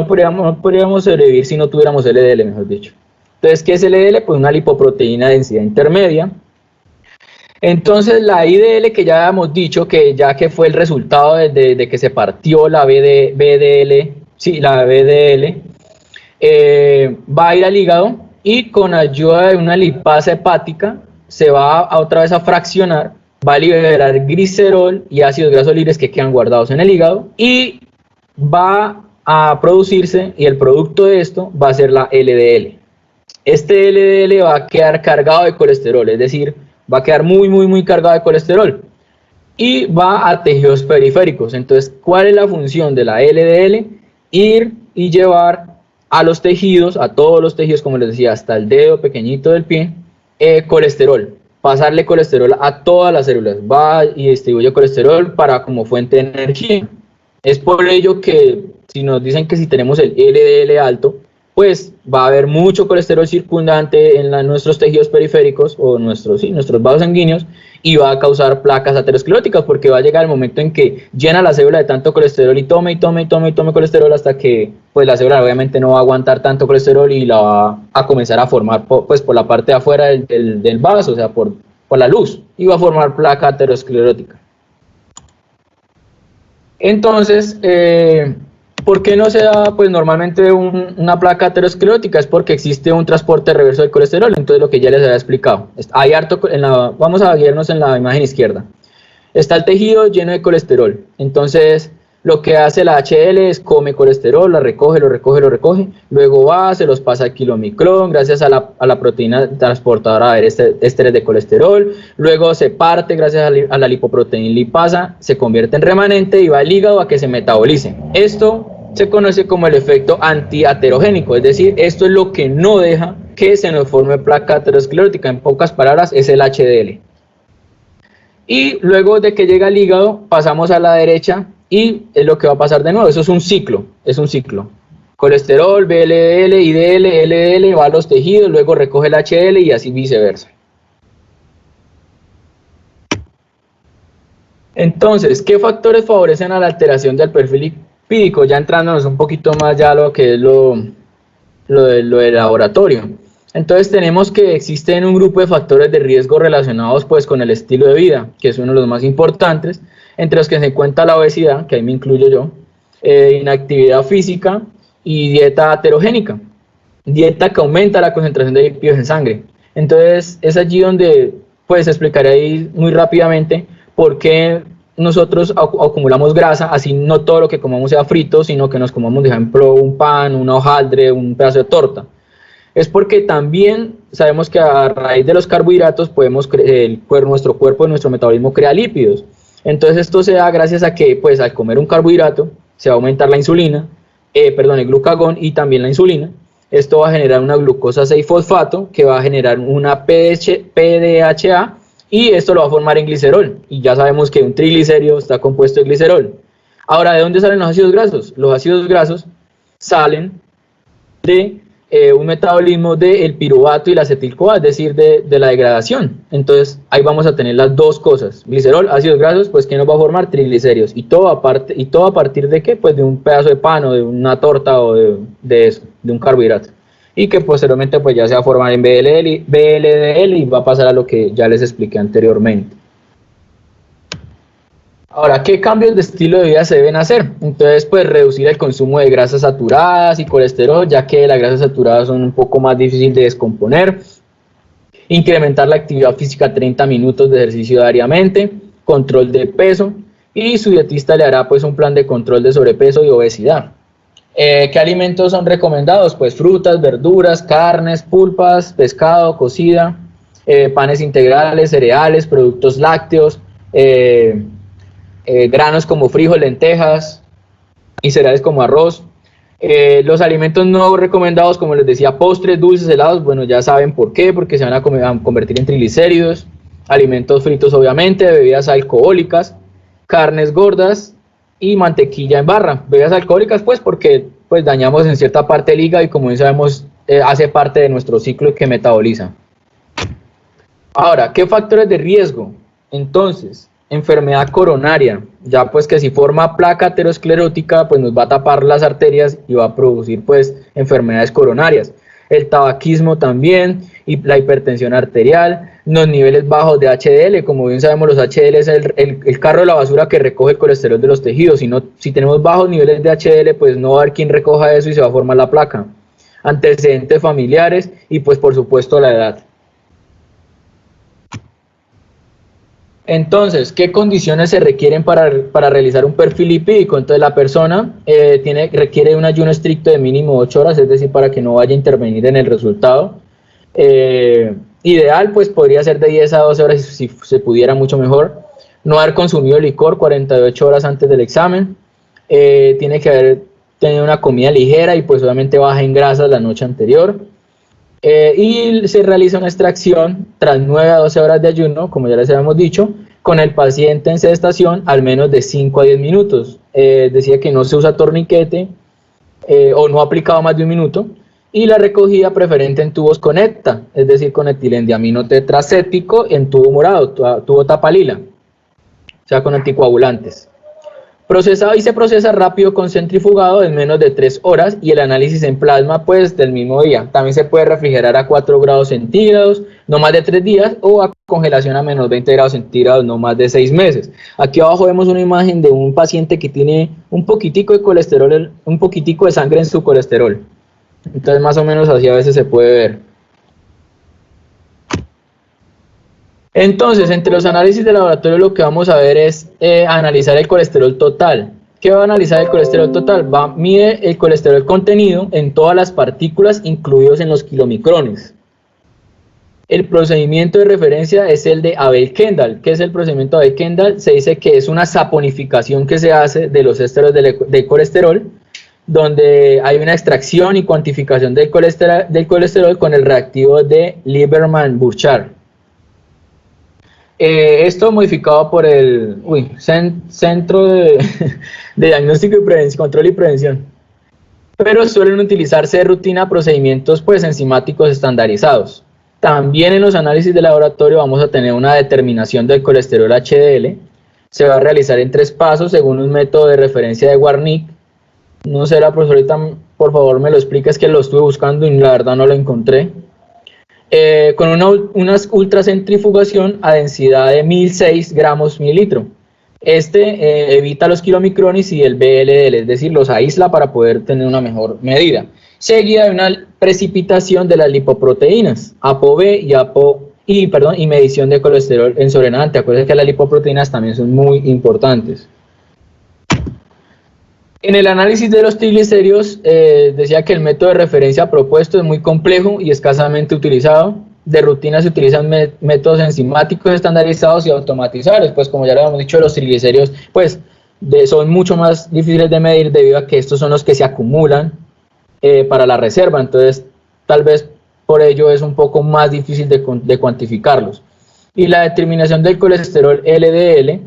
podríamos sobrevivir si no tuviéramos LDL, mejor dicho. Entonces, ¿qué es LDL? Pues una lipoproteína de densidad intermedia. Entonces, la IDL que ya habíamos dicho, que ya que fue el resultado de que se partió la BDL, va a ir al hígado y con ayuda de una lipasa hepática se va otra vez a fraccionar, va a liberar glicerol y ácidos grasos libres que quedan guardados en el hígado y va a producirse, y el producto de esto va a ser la LDL. Este LDL va a quedar cargado de colesterol, es decir, va a quedar muy cargado de colesterol y va a tejidos periféricos. Entonces, ¿cuál es la función de la LDL? Ir y llevar a los tejidos, a todos los tejidos, como les decía, hasta el dedo pequeñito del pie, colesterol, pasarle colesterol a todas las células, va y distribuye colesterol para como fuente de energía. Es por ello que si nos dicen que si tenemos el LDL alto, pues va a haber mucho colesterol circundante en nuestros tejidos periféricos o nuestros vasos sanguíneos y va a causar placas ateroscleróticas porque va a llegar el momento en que llena la célula de tanto colesterol y tome colesterol hasta que pues la célula obviamente no va a aguantar tanto colesterol y la va a comenzar a formar pues por la parte de afuera del vaso, o sea por la luz, y va a formar placa aterosclerótica. Entonces, ¿por qué no se da pues normalmente una placa aterosclerótica? Es porque existe un transporte reverso del colesterol, entonces lo que ya les había explicado. Hay harto vamos a guiarnos en la imagen izquierda. Está el tejido lleno de colesterol, entonces lo que hace la HDL es come colesterol, lo recoge, luego va, se los pasa al kilomicrón gracias a la proteína transportadora de ésteres de colesterol, luego se parte gracias a la lipoproteína lipasa, se convierte en remanente y va al hígado a que se metabolice. Esto se conoce como el efecto antiaterogénico, es decir, esto es lo que no deja que se nos forme placa aterosclerótica, en pocas palabras es el HDL. Y luego de que llega al hígado pasamos a la derecha y es lo que va a pasar de nuevo, eso es un ciclo, colesterol, VLDL, IDL, LDL, va a los tejidos, luego recoge el HDL y así viceversa. Entonces, ¿qué factores favorecen a la alteración del perfil lipídico? Ya entrándonos un poquito más ya a lo que es lo del laboratorio. Entonces tenemos que existen un grupo de factores de riesgo relacionados pues con el estilo de vida, que es uno de los más importantes, entre los que se encuentra la obesidad, que ahí me incluyo yo, inactividad física y dieta aterogénica, dieta que aumenta la concentración de lípidos en sangre. Entonces es allí donde pues explicaré ahí muy rápidamente por qué nosotros acumulamos grasa, así no todo lo que comamos sea frito, sino que nos comamos, por ejemplo, un pan, una hojaldre, un pedazo de torta. Es porque también sabemos que a raíz de los carbohidratos nuestro cuerpo y nuestro metabolismo crea lípidos. Entonces esto se da gracias a que pues al comer un carbohidrato se va a aumentar la insulina, el glucagón y también la insulina. Esto va a generar una glucosa 6-fosfato que va a generar una PDHA y esto lo va a formar en glicerol. Y ya sabemos que un triglicérido está compuesto de glicerol. Ahora, ¿de dónde salen los ácidos grasos? Los ácidos grasos salen de un metabolismo del piruvato y la acetil-CoA, es decir, de la degradación. Entonces, ahí vamos a tener las dos cosas. Glicerol, ácidos grasos, pues, ¿qué nos va a formar? Triglicéridos. ¿Y todo a partir de qué? Pues de un pedazo de pan o de una torta o de un carbohidrato. Y que posteriormente pues ya se va a formar en VLDL y va a pasar a lo que ya les expliqué anteriormente. Ahora, ¿qué cambios de estilo de vida se deben hacer? Entonces, pues reducir el consumo de grasas saturadas y colesterol, ya que las grasas saturadas son un poco más difíciles de descomponer. Incrementar la actividad física 30 minutos de ejercicio diariamente, control de peso, y su dietista le hará pues un plan de control de sobrepeso y obesidad. ¿Qué alimentos son recomendados? Pues frutas, verduras, carnes, pulpas, pescado, cocida, panes integrales, cereales, productos lácteos, granos como frijol, lentejas y cereales como arroz. Los alimentos no recomendados, como les decía, postres, dulces, helados, bueno, ya saben por qué, porque se van a convertir en triglicéridos. Alimentos fritos, obviamente, bebidas alcohólicas, carnes gordas y mantequilla en barra. Bebidas alcohólicas, pues, porque pues dañamos en cierta parte el hígado y, como ya sabemos, hace parte de nuestro ciclo que metaboliza. Ahora, ¿qué factores de riesgo? Entonces, enfermedad coronaria, ya pues que si forma placa aterosclerótica, pues nos va a tapar las arterias y va a producir pues enfermedades coronarias. El tabaquismo también, y la hipertensión arterial, los niveles bajos de HDL, como bien sabemos, los HDL es el carro de la basura que recoge el colesterol de los tejidos. Si tenemos bajos niveles de HDL, pues no va a haber quien recoja eso y se va a formar la placa. Antecedentes familiares y pues por supuesto la edad. Entonces, ¿qué condiciones se requieren para realizar un perfil lipídico? Entonces, la persona requiere un ayuno estricto de mínimo 8 horas, es decir, para que no vaya a intervenir en el resultado. Ideal, pues podría ser de 10 a 12 horas si se pudiera, mucho mejor. No haber consumido licor 48 horas antes del examen. Tiene que haber tenido una comida ligera y pues obviamente baja en grasas la noche anterior. Y se realiza una extracción tras 9 a 12 horas de ayuno, como ya les habíamos dicho, con el paciente en sedestación al menos de 5 a 10 minutos. Decía que no se usa torniquete o no aplicado más de 1 minuto, y la recogida preferente en tubos con ETA, es decir, con etilendiamino tetracético en tubo morado, tubo tapa lila, o sea, con anticoagulantes. Procesado y se procesa rápido con centrifugado en menos de 3 horas y el análisis en plasma pues del mismo día. También se puede refrigerar a 4 grados centígrados, no más de 3 días, o a congelación a menos 20 grados centígrados, no más de 6 meses. Aquí abajo vemos una imagen de un paciente que tiene un poquitico de colesterol, un poquitico de sangre en su colesterol. Entonces más o menos así a veces se puede ver. Entonces, entre los análisis de laboratorio lo que vamos a ver es analizar el colesterol total. ¿Qué va a analizar el colesterol total? Mide el colesterol contenido en todas las partículas, incluidos en los kilomicrones. El procedimiento de referencia es el de Abel-Kendall. ¿Qué es el procedimiento de Abel-Kendall? Se dice que es una saponificación que se hace de los ésteros de colesterol, donde hay una extracción y cuantificación del colesterol con el reactivo de Lieberman-Burchard. Esto modificado por el Centro de Diagnóstico y Prevención, Control y Prevención. Pero suelen utilizarse de rutina procedimientos pues enzimáticos estandarizados. También en los análisis de laboratorio vamos a tener una determinación del colesterol HDL. Se va a realizar en 3 pasos según un método de referencia de Warnick. No sé, la profesorita, por favor, me lo explica, es que lo estuve buscando y la verdad no lo encontré. con una ultracentrifugación a densidad de 1006 gramos mililitro. Evita los kilomicrones y el BLDL, es decir, los aísla para poder tener una mejor medida. Seguida de una precipitación de las lipoproteínas, ApoB y medición de colesterol en sobrenadante. Acuérdense que las lipoproteínas también son muy importantes. En el análisis de los triglicéridos, decía que el método de referencia propuesto es muy complejo y escasamente utilizado. De rutina se utilizan métodos enzimáticos estandarizados y automatizados, pues como ya lo habíamos dicho, los triglicéridos pues, son mucho más difíciles de medir debido a que estos son los que se acumulan para la reserva, entonces tal vez por ello es un poco más difícil de cuantificarlos. Y la determinación del colesterol LDL,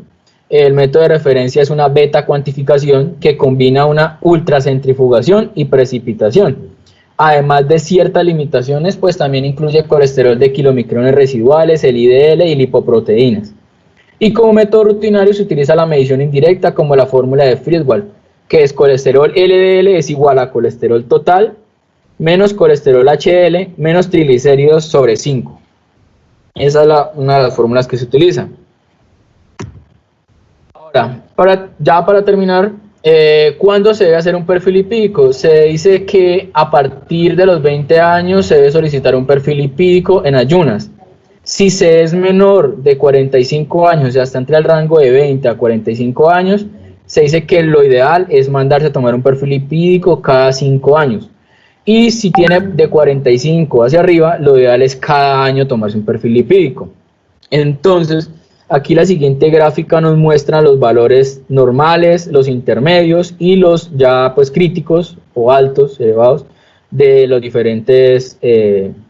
el método de referencia es una beta cuantificación que combina una ultracentrifugación y precipitación. Además de ciertas limitaciones, pues también incluye colesterol de kilomicrones residuales, el IDL y lipoproteínas. Y como método rutinario se utiliza la medición indirecta como la fórmula de Friedwald, que es colesterol LDL es igual a colesterol total menos colesterol HDL menos triglicéridos sobre 5. Esa es una de las fórmulas que se utiliza. Ahora, para terminar, ¿cuándo se debe hacer un perfil lipídico? Se dice que a partir de los 20 años se debe solicitar un perfil lipídico en ayunas. Si se es menor de 45 años, o sea, está entre el rango de 20 a 45 años, se dice que lo ideal es mandarse a tomar un perfil lipídico cada 5 años. Y si tiene de 45 hacia arriba, lo ideal es cada año tomarse un perfil lipídico. Entonces, aquí la siguiente gráfica nos muestra los valores normales, los intermedios y los ya pues críticos o altos, elevados, de los diferentes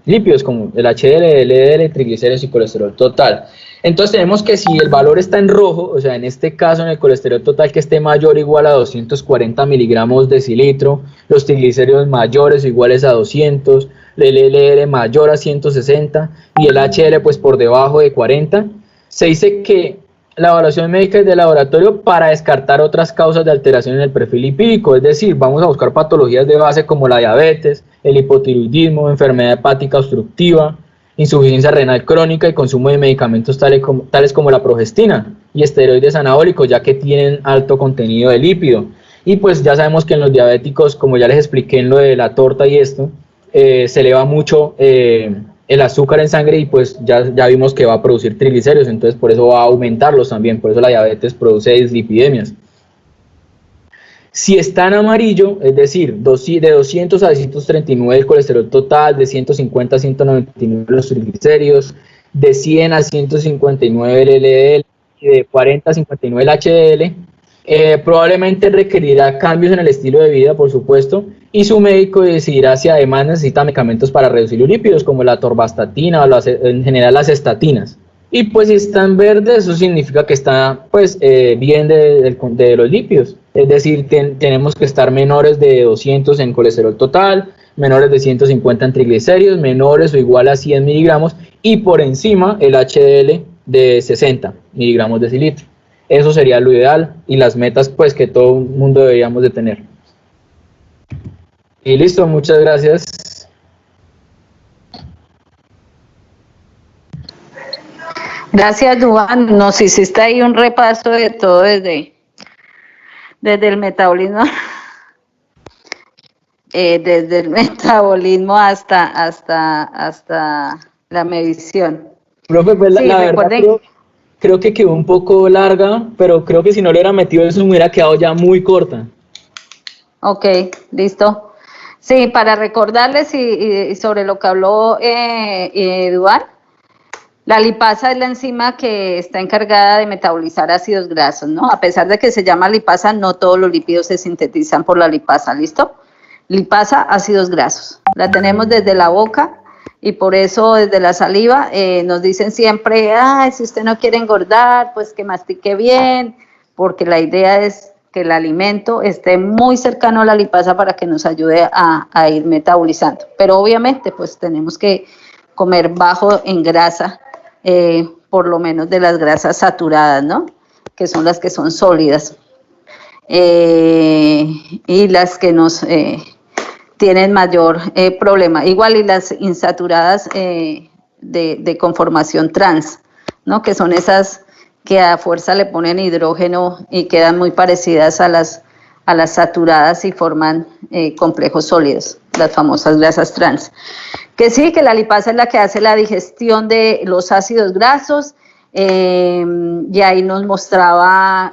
lípidos como el HDL, el LDL, triglicéridos y colesterol total. Entonces tenemos que si el valor está en rojo, o sea en este caso en el colesterol total que esté mayor o igual a 240 miligramos decilitro, los triglicéridos mayores o iguales a 200, el LDL mayor a 160 y el HDL pues por debajo de 40, se dice que la evaluación médica es de laboratorio para descartar otras causas de alteración en el perfil lipídico, es decir, vamos a buscar patologías de base como la diabetes, el hipotiroidismo, enfermedad hepática obstructiva, insuficiencia renal crónica y consumo de medicamentos tales como la progestina y esteroides anabólicos, ya que tienen alto contenido de lípido. Y pues ya sabemos que en los diabéticos, como ya les expliqué en lo de la torta y esto, se eleva mucho el azúcar en sangre y pues ya vimos que va a producir triglicéridos, entonces por eso va a aumentarlos también, por eso la diabetes produce dislipidemias. Si está en amarillo, es decir, de 200 a 239 el colesterol total, de 150 a 199 los triglicéridos, de 100 a 159 el LDL y de 40 a 59 el HDL, probablemente requerirá cambios en el estilo de vida, por supuesto, y su médico decidirá si además necesita medicamentos para reducir los lípidos, como la atorvastatina o en general las estatinas. Y pues si está en verde, eso significa que está pues bien de los lípidos. Es decir, tenemos que estar menores de 200 en colesterol total, menores de 150 en triglicéridos, menores o igual a 100 miligramos y por encima el HDL de 60 miligramos decilitro. Eso sería lo ideal y las metas pues que todo el mundo deberíamos de tener. Y listo, muchas gracias. Gracias, Duan. Nos hiciste ahí un repaso de todo desde el metabolismo, desde el metabolismo hasta la medición. Profe, pues sí, la verdad creo que quedó un poco larga, pero creo que si no le hubiera metido eso me hubiera quedado ya muy corta. Ok, listo. Sí, para recordarles y sobre lo que habló Duan, la lipasa es la enzima que está encargada de metabolizar ácidos grasos, ¿no? A pesar de que se llama lipasa, no todos los lípidos se sintetizan por la lipasa, ¿listo? Lipasa, ácidos grasos. La tenemos desde la boca y por eso desde la saliva nos dicen siempre, si usted no quiere engordar, pues que mastique bien, porque la idea es que el alimento esté muy cercano a la lipasa para que nos ayude a ir metabolizando. Pero obviamente, pues tenemos que comer bajo en grasa, por lo menos de las grasas saturadas, ¿no? Que son las que son sólidas. Y las que nos tienen mayor problema. Igual y las insaturadas de conformación trans, ¿no? Que son esas que a fuerza le ponen hidrógeno y quedan muy parecidas a las saturadas y forman complejos sólidos, las famosas grasas trans. Que sí, que la lipasa es la que hace la digestión de los ácidos grasos, y ahí nos mostraba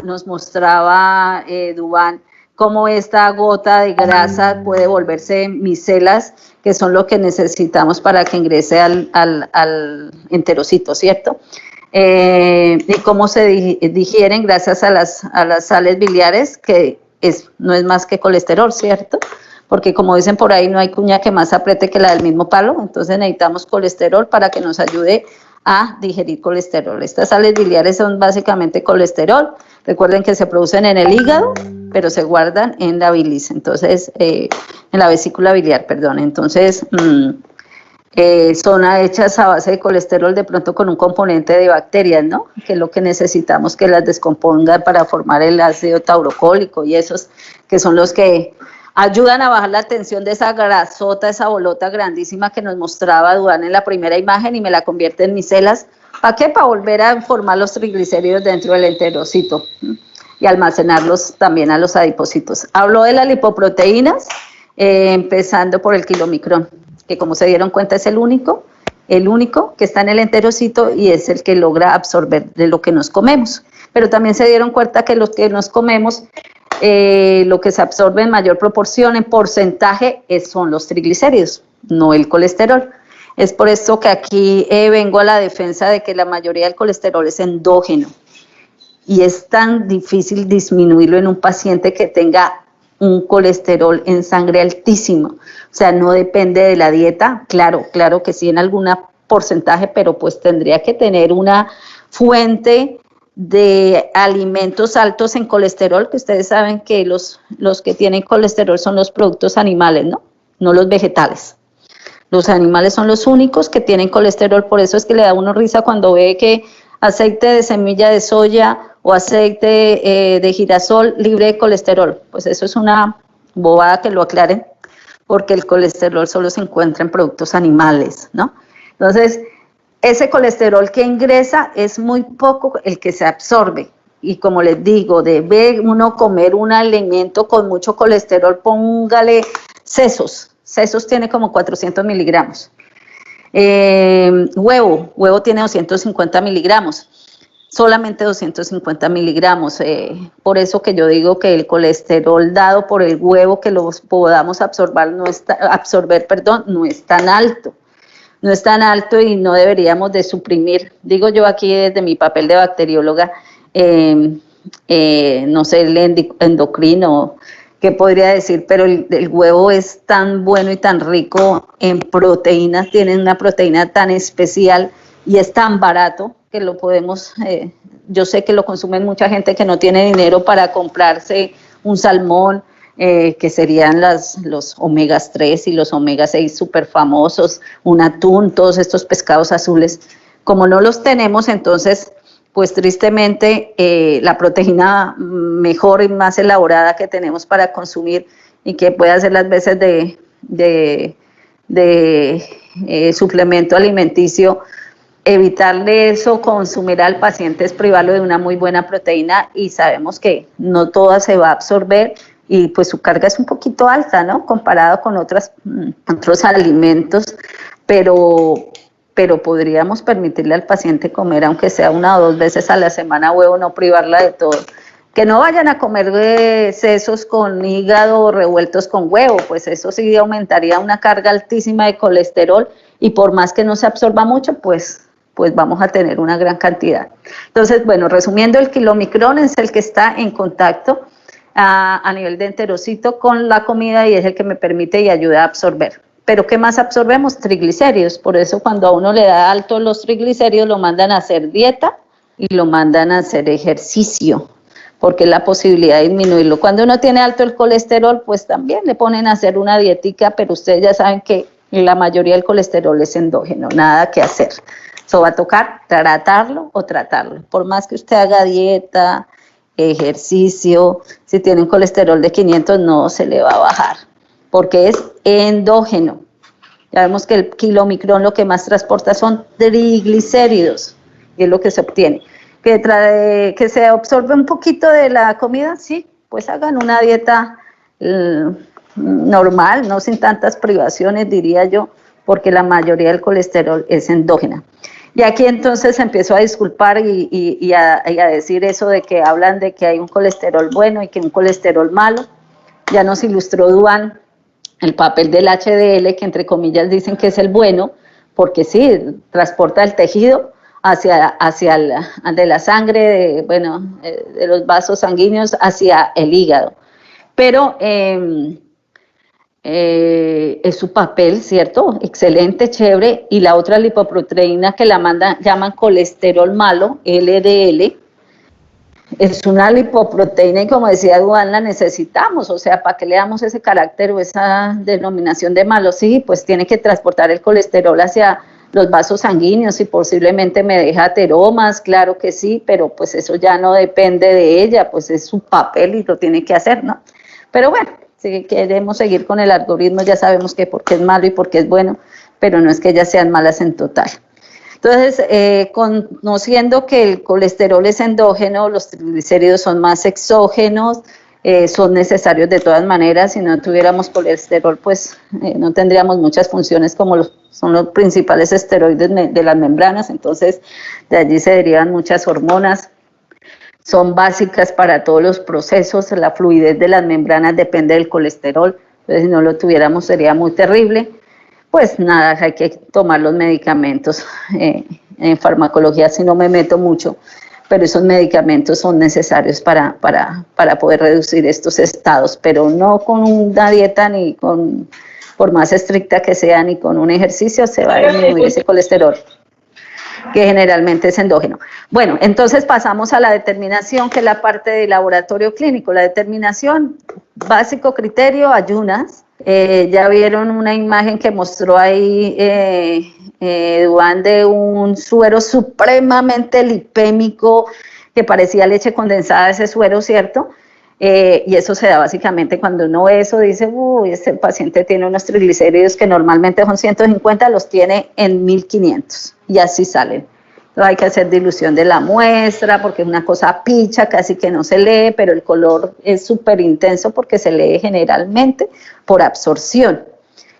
Duván cómo esta gota de grasa puede volverse micelas, que son lo que necesitamos para que ingrese al enterocito, ¿cierto? Y cómo se digieren gracias a las sales biliares, que no es más que colesterol, ¿cierto? Porque como dicen por ahí, no hay cuña que más apriete que la del mismo palo, entonces necesitamos colesterol para que nos ayude a digerir colesterol. Estas sales biliares son básicamente colesterol. Recuerden que se producen en el hígado, pero se guardan en la bilis, entonces, en la vesícula biliar, perdón. Entonces, son hechas a base de colesterol, de pronto con un componente de bacterias, ¿no? Que es lo que necesitamos que las descompongan para formar el ácido taurocólico y esos que son los que ayudan a bajar la tensión de esa grasota, esa bolota grandísima que nos mostraba Duván en la primera imagen y me la convierte en micelas. ¿Para qué? Para volver a formar los triglicéridos dentro del enterocito y almacenarlos también a los adipocitos. Habló de las lipoproteínas, empezando por el kilomicrón, que como se dieron cuenta es el único que está en el enterocito y es el que logra absorber de lo que nos comemos. Pero también se dieron cuenta que los que nos comemos, lo que se absorbe en mayor proporción, en porcentaje, son los triglicéridos, no el colesterol. Es por eso que aquí vengo a la defensa de que la mayoría del colesterol es endógeno y es tan difícil disminuirlo en un paciente que tenga un colesterol en sangre altísimo. O sea, no depende de la dieta, claro que sí en algún porcentaje, pero pues tendría que tener una fuente de alimentos altos en colesterol, que ustedes saben que los que tienen colesterol son los productos animales, no los vegetales. Los animales son los únicos que tienen colesterol, por eso es que le da uno risa cuando ve que aceite de semilla de soya o aceite de girasol libre de colesterol. Pues eso es una bobada, que lo aclaren, porque el colesterol solo se encuentra en productos animales, ¿no? Entonces, ese colesterol que ingresa es muy poco el que se absorbe. Y como les digo, debe uno comer un alimento con mucho colesterol, póngale sesos. Sesos tiene como 400 miligramos. Huevo tiene 250 miligramos. Solamente 250 miligramos. Por eso que yo digo que el colesterol dado por el huevo que lo podamos absorber no es tan alto. No es tan alto y no deberíamos de suprimir. Digo yo aquí desde mi papel de bacterióloga, no sé, el endocrino, ¿qué podría decir? Pero el huevo es tan bueno y tan rico en proteínas, tiene una proteína tan especial y es tan barato que lo podemos, yo sé que lo consumen mucha gente que no tiene dinero para comprarse un salmón, que serían los omegas 3 y los omegas 6 súper famosos, un atún, todos estos pescados azules. Como no los tenemos, entonces, pues tristemente, la proteína mejor y más elaborada que tenemos para consumir y que puede hacer las veces de suplemento alimenticio, evitarle eso, consumir al paciente es privarlo de una muy buena proteína y sabemos que no toda se va a absorber y pues su carga es un poquito alta, ¿no? Comparado con otros alimentos, pero podríamos permitirle al paciente comer, aunque sea 1 o 2 veces a la semana huevo, no privarla de todo. Que no vayan a comer sesos con hígado revueltos con huevo, pues eso sí aumentaría una carga altísima de colesterol y por más que no se absorba mucho, pues vamos a tener una gran cantidad. Entonces, bueno, resumiendo, el kilomicrón es el que está en contacto a nivel de enterocito con la comida y es el que me permite y ayuda a absorber. ¿Pero qué más absorbemos? Triglicéridos. Por eso cuando a uno le da alto los triglicéridos lo mandan a hacer dieta y lo mandan a hacer ejercicio, porque es la posibilidad de disminuirlo. Cuando uno tiene alto el colesterol, pues también le ponen a hacer una dietica, pero ustedes ya saben que la mayoría del colesterol es endógeno, nada que hacer. Eso va a tocar tratarlo o tratarlo. Por más que usted haga dieta, ejercicio, si tiene un colesterol de 500 no se le va a bajar, porque es endógeno. Ya vemos que el kilomicrón lo que más transporta son triglicéridos, y es lo que se obtiene. Que se absorbe un poquito de la comida, sí, pues hagan una dieta normal, no sin tantas privaciones, diría yo, porque la mayoría del colesterol es endógena. Y aquí entonces empiezo a disculpar y a decir eso de que hablan de que hay un colesterol bueno y que un colesterol malo. Ya nos ilustró Duan el papel del HDL, que entre comillas dicen que es el bueno, porque sí, transporta el tejido hacia de la sangre, de los vasos sanguíneos hacia el hígado. Pero es su papel, ¿cierto? Excelente, chévere. Y la otra lipoproteína que llaman colesterol malo, LDL, es una lipoproteína y como decía Duan, la necesitamos, o sea, ¿para qué le damos ese carácter o esa denominación de malo? Sí, pues tiene que transportar el colesterol hacia los vasos sanguíneos y posiblemente me deja ateromas, claro que sí, pero pues eso ya no depende de ella, pues es su papel y lo tiene que hacer, ¿no? Pero bueno, si queremos seguir con el algoritmo ya sabemos que por qué es malo y por qué es bueno, pero no es que ellas sean malas en total. Entonces, conociendo que el colesterol es endógeno, los triglicéridos son más exógenos, son necesarios de todas maneras. Si no tuviéramos colesterol, pues no tendríamos muchas funciones como son los principales esteroides de las membranas. Entonces, de allí se derivan muchas hormonas. Son básicas para todos los procesos. La fluidez de las membranas depende del colesterol. Entonces, si no lo tuviéramos, sería muy terrible. Pues nada, hay que tomar los medicamentos. En farmacología sí no me meto mucho, pero esos medicamentos son necesarios para poder reducir estos estados, pero no con una dieta ni por más estricta que sea, ni con un ejercicio se va a disminuir ese colesterol, que generalmente es endógeno. Bueno, entonces pasamos a la determinación, que es la parte del laboratorio clínico. La determinación, básico criterio, ayunas. Ya vieron una imagen que mostró ahí Duan de un suero supremamente lipémico que parecía leche condensada, ese suero, ¿cierto? Y eso se da básicamente cuando uno ve eso, dice, uy, este paciente tiene unos triglicéridos que normalmente son 150, los tiene en 1500 y así salen. Entonces hay que hacer dilución de la muestra porque es una cosa picha, casi que no se lee, pero el color es súper intenso porque se lee generalmente por absorción,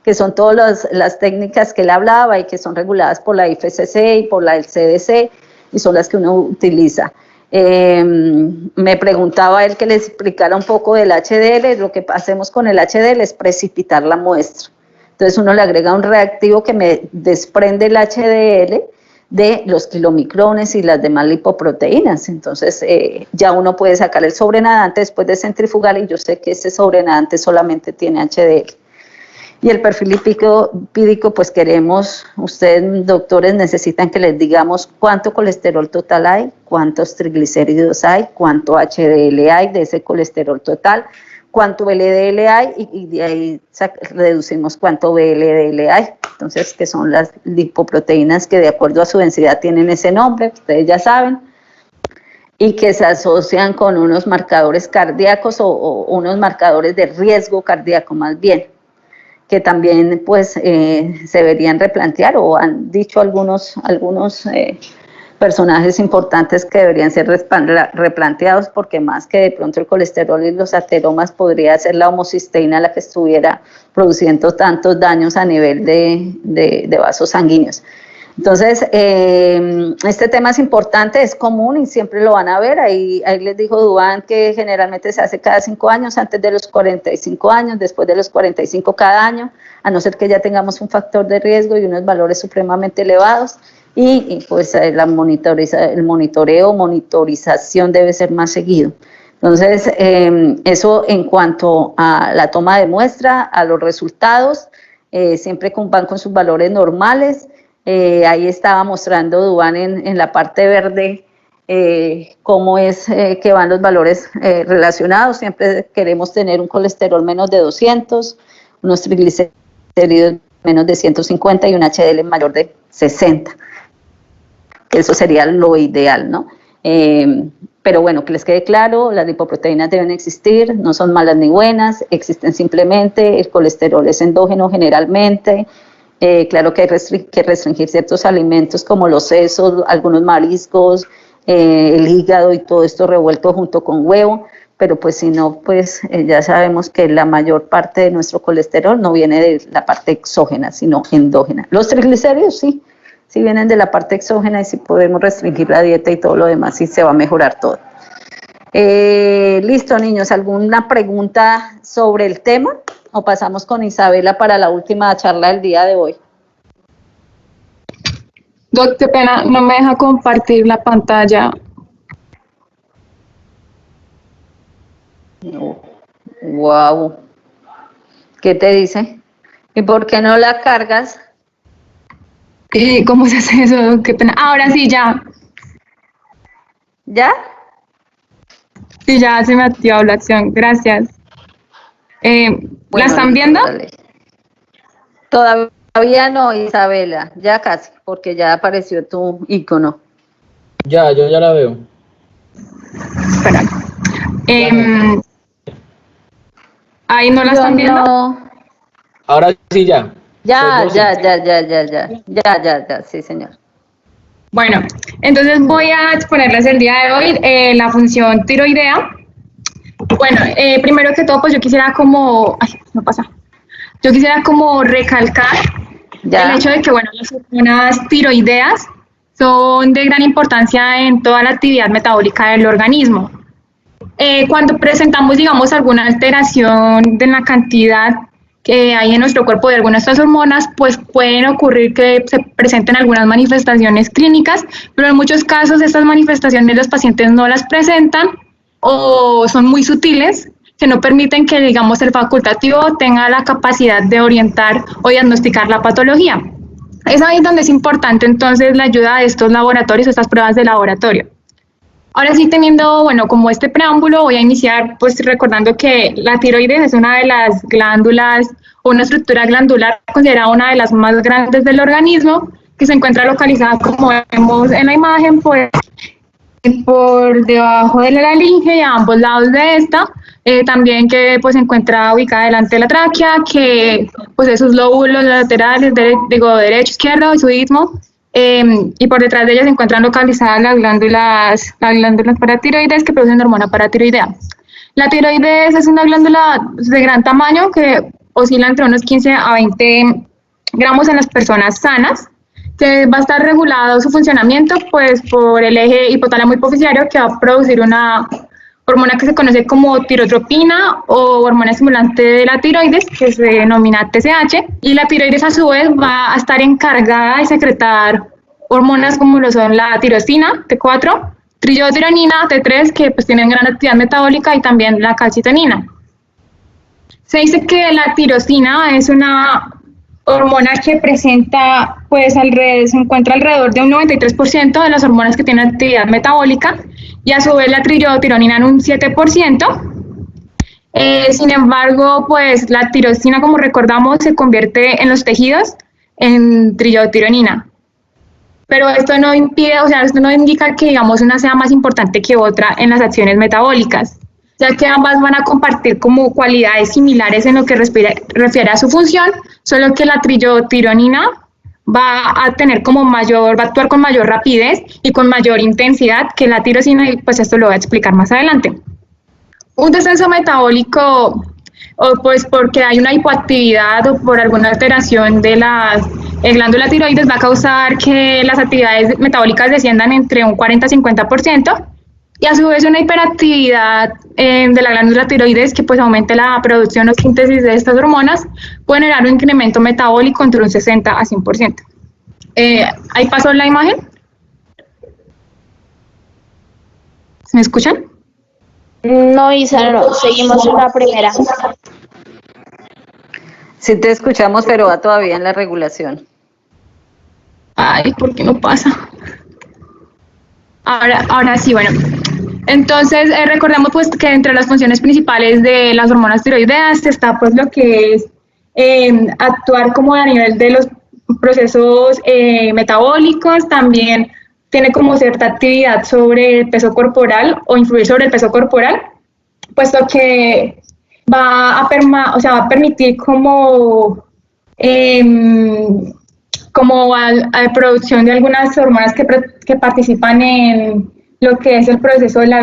que son todas las técnicas que él hablaba y que son reguladas por la IFCC y por la del CDC y son las que uno utiliza. Me preguntaba él que le explicara un poco del HDL. Lo que hacemos con el HDL es precipitar la muestra. Entonces uno le agrega un reactivo que me desprende el HDL de los kilomicrones y las demás lipoproteínas. Entonces ya uno puede sacar el sobrenadante después de centrifugar y yo sé que ese sobrenadante solamente tiene HDL. Y el perfil lipídico, pues queremos, ustedes doctores necesitan que les digamos cuánto colesterol total hay, cuántos triglicéridos hay, cuánto HDL hay de ese colesterol total, cuánto LDL hay y de ahí reducimos cuánto VLDL hay. Entonces, que son las lipoproteínas que de acuerdo a su densidad tienen ese nombre, ustedes ya saben, y que se asocian con unos marcadores cardíacos o unos marcadores de riesgo cardíaco más bien, que también pues se deberían replantear o han dicho algunos personajes importantes que deberían ser replanteados porque más que de pronto el colesterol y los ateromas podría ser la homocisteína la que estuviera produciendo tantos daños a nivel de vasos sanguíneos. Entonces, este tema es importante, es común y siempre lo van a ver. Ahí les dijo Duan que generalmente se hace cada 5 años, antes de los 45 años, después de los 45 cada año, a no ser que ya tengamos un factor de riesgo y unos valores supremamente elevados. Y pues el monitorización debe ser más seguido. Entonces, eso en cuanto a la toma de muestra, a los resultados, siempre van con sus valores normales. Ahí estaba mostrando Duan en la parte verde cómo es que van los valores relacionados. Siempre queremos tener un colesterol menos de 200, unos triglicéridos menos de 150 y un HDL mayor de 60. Eso sería lo ideal, ¿no? Pero bueno, que les quede claro, las lipoproteínas deben existir, no son malas ni buenas, existen simplemente, el colesterol es endógeno generalmente, Claro que hay que restringir ciertos alimentos como los sesos, algunos mariscos, el hígado y todo esto revuelto junto con huevo, pero pues si no, pues ya sabemos que la mayor parte de nuestro colesterol no viene de la parte exógena, sino endógena. Los triglicéridos sí vienen de la parte exógena y sí podemos restringir la dieta y todo lo demás y se va a mejorar todo. Listo, niños, ¿alguna pregunta sobre el tema? ¿O pasamos con Isabela para la última charla del día de hoy? Doc, qué pena, no me deja compartir la pantalla. Wow. ¿Qué te dice? ¿Y por qué no la cargas? ¿Cómo se hace eso, Doc? Qué pena. Ahora sí, ya. ¿Ya? Sí, ya se me activó la acción. Gracias. Bueno, ¿la están viendo? Dale. Todavía no, Isabela, ya casi, porque ya apareció tu icono. Ya, yo ya la veo. Espera. ¿Ahí no la están viendo? No. Ahora sí, ya. Ya, sí, señor. Bueno, entonces voy a exponerles el día de hoy la función tiroidea. Bueno, primero que todo, pues yo quisiera como... Ay, no pasa. Yo quisiera como recalcar el hecho de que, bueno, las hormonas tiroideas son de gran importancia en toda la actividad metabólica del organismo. Cuando presentamos, digamos, alguna alteración de la cantidad que hay en nuestro cuerpo de algunas de estas hormonas, pues pueden ocurrir que se presenten algunas manifestaciones clínicas, pero en muchos casos estas manifestaciones los pacientes no las presentan o son muy sutiles, que no permiten que, digamos, el facultativo tenga la capacidad de orientar o diagnosticar la patología. Es ahí donde es importante entonces la ayuda de estos laboratorios, estas pruebas de laboratorio. Ahora sí, teniendo, bueno, como este preámbulo, voy a iniciar pues recordando que la tiroides es una de las glándulas o una estructura glandular considerada una de las más grandes del organismo, que se encuentra localizada, como vemos en la imagen, pues por debajo de la laringe y a ambos lados de esta, también que pues se encuentra ubicada delante de la tráquea, que pues esos lóbulos laterales, derecho, izquierdo y su istmo, y por detrás de ellas se encuentran localizadas las glándulas paratiroides que producen hormona paratiroidea. La tiroides es una glándula de gran tamaño que oscila entre unos 15 a 20 gramos en las personas sanas, que va a estar regulado su funcionamiento pues por el eje hipotálamo hipoficiario, que va a producir una hormona que se conoce como tirotropina o hormona estimulante de la tiroides, que se denomina TSH, y la tiroides a su vez va a estar encargada de secretar hormonas como lo son la tirosina, T4, trillotironina, T3, que pues tienen gran actividad metabólica, y también la calcitonina. Se dice que la tirosina es una hormona que presenta, pues se encuentra alrededor de un 93% de las hormonas que tienen actividad metabólica, y a su vez la trillotironina en un 7%. Sin embargo, pues la tirosina, como recordamos, se convierte en los tejidos en trillotironina. Pero esto no impide, o sea, esto no indica que, digamos, una sea más importante que otra en las acciones metabólicas, ya que ambas van a compartir como cualidades similares en lo que refiere a su función, solo que la trillotironina va a actuar con mayor rapidez y con mayor intensidad que la tirosina, y pues esto lo voy a explicar más adelante. Un descenso metabólico, o pues porque hay una hipoactividad o por alguna alteración de la glándula tiroides, va a causar que las actividades metabólicas desciendan entre un 40 a 50%, y a su vez una hiperactividad de la glándula tiroides, que pues aumente la producción o síntesis de estas hormonas, puede generar un incremento metabólico entre un 60 a 100%. Ahí pasó la imagen. ¿Se me escuchan? No, Isa, no, seguimos en la primera. Sí te escuchamos, pero va todavía en la regulación. Ay, ¿por qué no pasa? Ahora sí, bueno. Entonces, recordemos pues que entre las funciones principales de las hormonas tiroideas está pues lo que es actuar como a nivel de los procesos metabólicos, también tiene como cierta actividad sobre el peso corporal o influir sobre el peso corporal, puesto que va a permitir como como a producción de algunas hormonas que participan en lo que es el proceso de la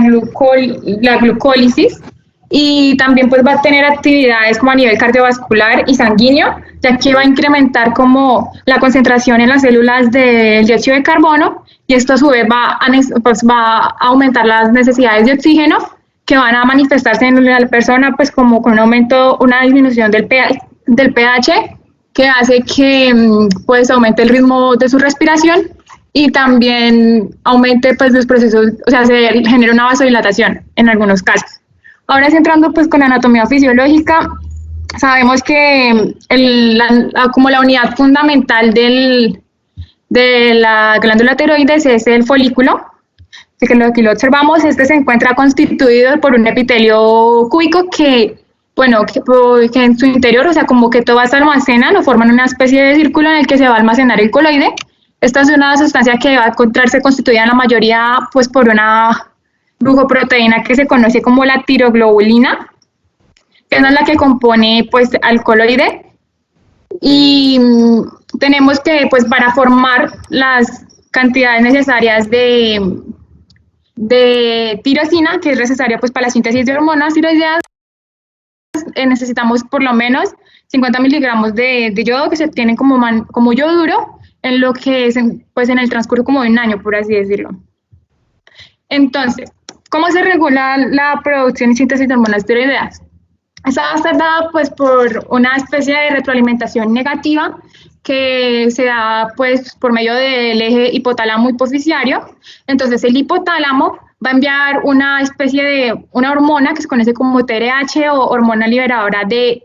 glucólisis, y también pues va a tener actividades como a nivel cardiovascular y sanguíneo, ya que va a incrementar como la concentración en las células del dióxido de carbono, y esto a su vez va a aumentar las necesidades de oxígeno, que van a manifestarse en la persona pues como con un aumento, una disminución del pH, que hace que pues aumente el ritmo de su respiración y también aumente pues los procesos, o sea, se genera una vasodilatación en algunos casos. Ahora sí, entrando pues con la anatomía fisiológica, sabemos que como la unidad fundamental de la glándula tiroides es el folículo. Así que aquí lo observamos, se encuentra constituido por un epitelio cúbico que en su interior, o sea, como que todo se almacena, lo forman una especie de círculo en el que se va a almacenar el coloide. Esta es una sustancia que va a encontrarse constituida en la mayoría pues por una glucoproteína que se conoce como la tiroglobulina, que es la que compone pues al coloide. Y tenemos que pues para formar las cantidades necesarias de tirosina, que es necesaria pues para la síntesis de hormonas tiroideas, necesitamos por lo menos 50 miligramos de yodo, que se obtienen como yoduro en lo que es pues en el transcurso como de un año, por así decirlo. Entonces, ¿cómo se regula la producción y síntesis de hormonas tiroideas? Esta va a estar dada pues por una especie de retroalimentación negativa que se da pues por medio del eje hipotálamo hipoficiario. Entonces el hipotálamo va a enviar una especie de una hormona que se conoce como TRH o hormona liberadora de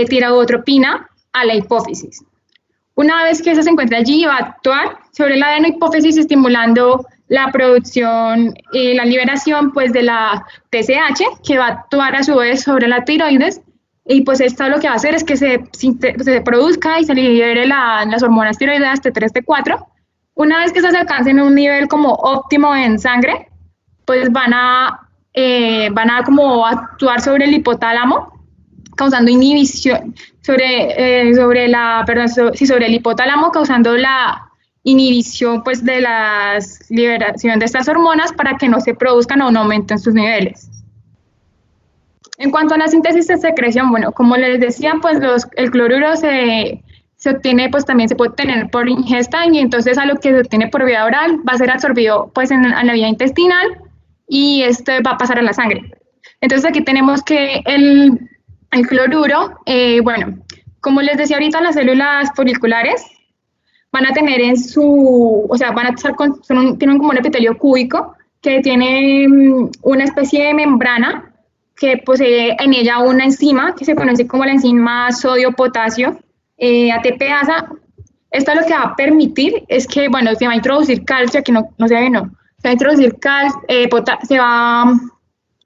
tiroidotropina a la hipófisis. Una vez que eso se encuentra allí, va a actuar sobre la adenohipófisis estimulando la producción y la liberación pues de la TSH, que va a actuar a su vez sobre la tiroides, y pues esto lo que va a hacer es que se produzca y se libere las hormonas tiroideas T3, T4. Una vez que estas alcancen un nivel como óptimo en sangre, pues van a como actuar sobre el hipotálamo, causando inhibición sobre el hipotálamo, causando la inhibición pues de la liberación de estas hormonas para que no se produzcan o no aumenten sus niveles. En cuanto a la síntesis de secreción, bueno, como les decía, pues el cloruro se obtiene, pues también se puede obtener por ingesta, y entonces a lo que se obtiene por vía oral va a ser absorbido pues en la vía intestinal, y esto va a pasar a la sangre. Entonces aquí tenemos que el cloruro, bueno, como les decía ahorita, las células foliculares van a tener van a estar tienen como un epitelio cúbico que tiene una especie de membrana que posee en ella una enzima que se conoce como la enzima sodio-potasio ATPasa. Esto lo que va a permitir es que, bueno, se va a introducir calcio, aquí no se ve, no. Se va a introducir se va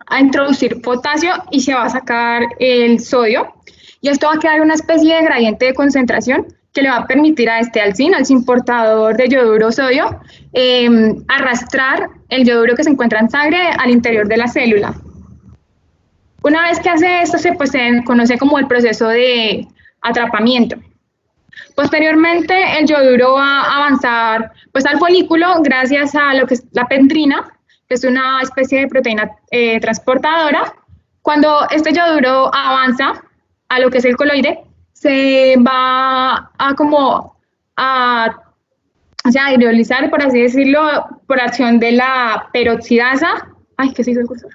a introducir potasio y se va a sacar el sodio, y esto va a crear una especie de gradiente de concentración que le va a permitir a este alcin portador de yoduro sodio, arrastrar el yoduro que se encuentra en sangre al interior de la célula. Una vez que hace esto, se conoce como el proceso de atrapamiento. Posteriormente, el yoduro va a avanzar pues al folículo gracias a lo que es la pendrina, que es una especie de proteína transportadora. Cuando este yoduro avanza a lo que es el coloide, se va a hidrolizar, por así decirlo, por acción de la peroxidasa. Ay, ¿qué se hizo el cursor?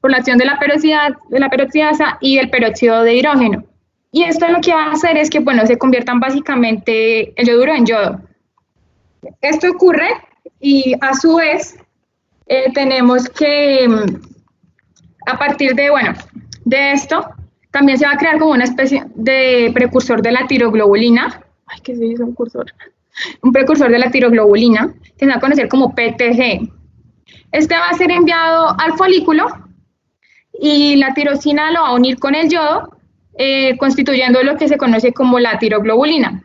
Por la acción de la peroxidasa y el peróxido de hidrógeno. Y esto lo que va a hacer es que, bueno, se conviertan básicamente el yoduro en yodo. Esto ocurre y a su vez tenemos que, a partir de esto, también se va a crear como una especie de precursor de la tiroglobulina. Ay, ¿qué se hizo un cursor? Un precursor de la tiroglobulina, que se va a conocer como PTG. Este va a ser enviado al folículo y la tirosina lo va a unir con el yodo, constituyendo lo que se conoce como la tiroglobulina,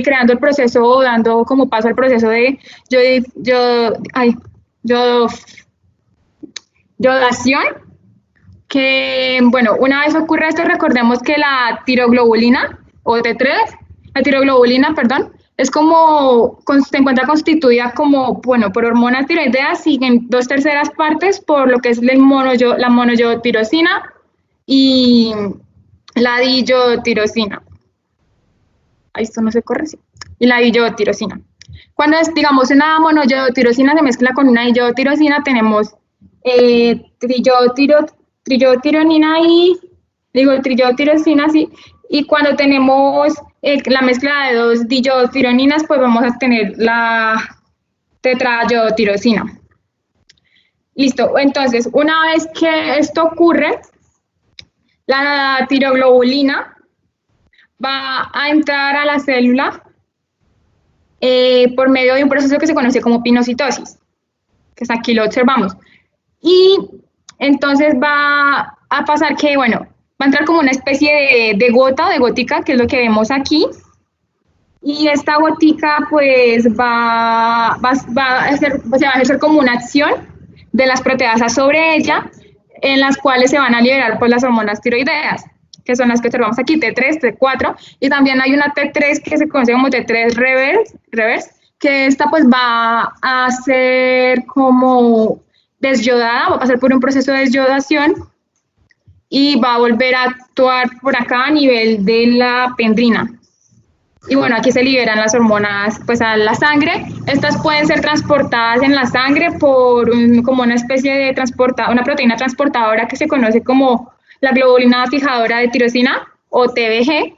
creando el proceso o dando como paso al proceso de yodación que, bueno, una vez ocurre esto, recordemos que la tiroglobulina, o T3, la tiroglobulina, perdón, es como, se encuentra constituida como, bueno, por hormonas tiroideas y en 2/3 partes por lo que es la monoyotirosina y la diyotirosina. Ahí esto no se corre, sí. Y la diyotirosina. Cuando es, digamos, una monoyotirosina se mezcla con una diyotirosina, tenemos triyotironina y, triyotirosina, sí. Y cuando tenemos la mezcla de 2 diyotironinas, pues vamos a tener la tetrayotirosina. Listo, entonces, una vez que esto ocurre, la tiroglobulina va a entrar a la célula por medio de un proceso que se conoce como pinocitosis, que aquí lo observamos. Y entonces va a pasar que, bueno, va a entrar como una especie de gota, de gotica, que es lo que vemos aquí. Y esta gotica, pues, se va a ejercer como una acción de las proteasas sobre ella, en las cuales se van a liberar, pues, las hormonas tiroideas, que son las que observamos aquí, T3, T4, y también hay una T3 que se conoce como T3 reverse, que esta, pues, va a ser como desyodada, va a pasar por un proceso de desyodación, y va a volver a actuar por acá a nivel de la pendrina. Y bueno, aquí se liberan las hormonas, pues, a la sangre. Estas pueden ser transportadas en la sangre por como una especie de una proteína transportadora que se conoce como la globulina fijadora de tirosina, o TBG,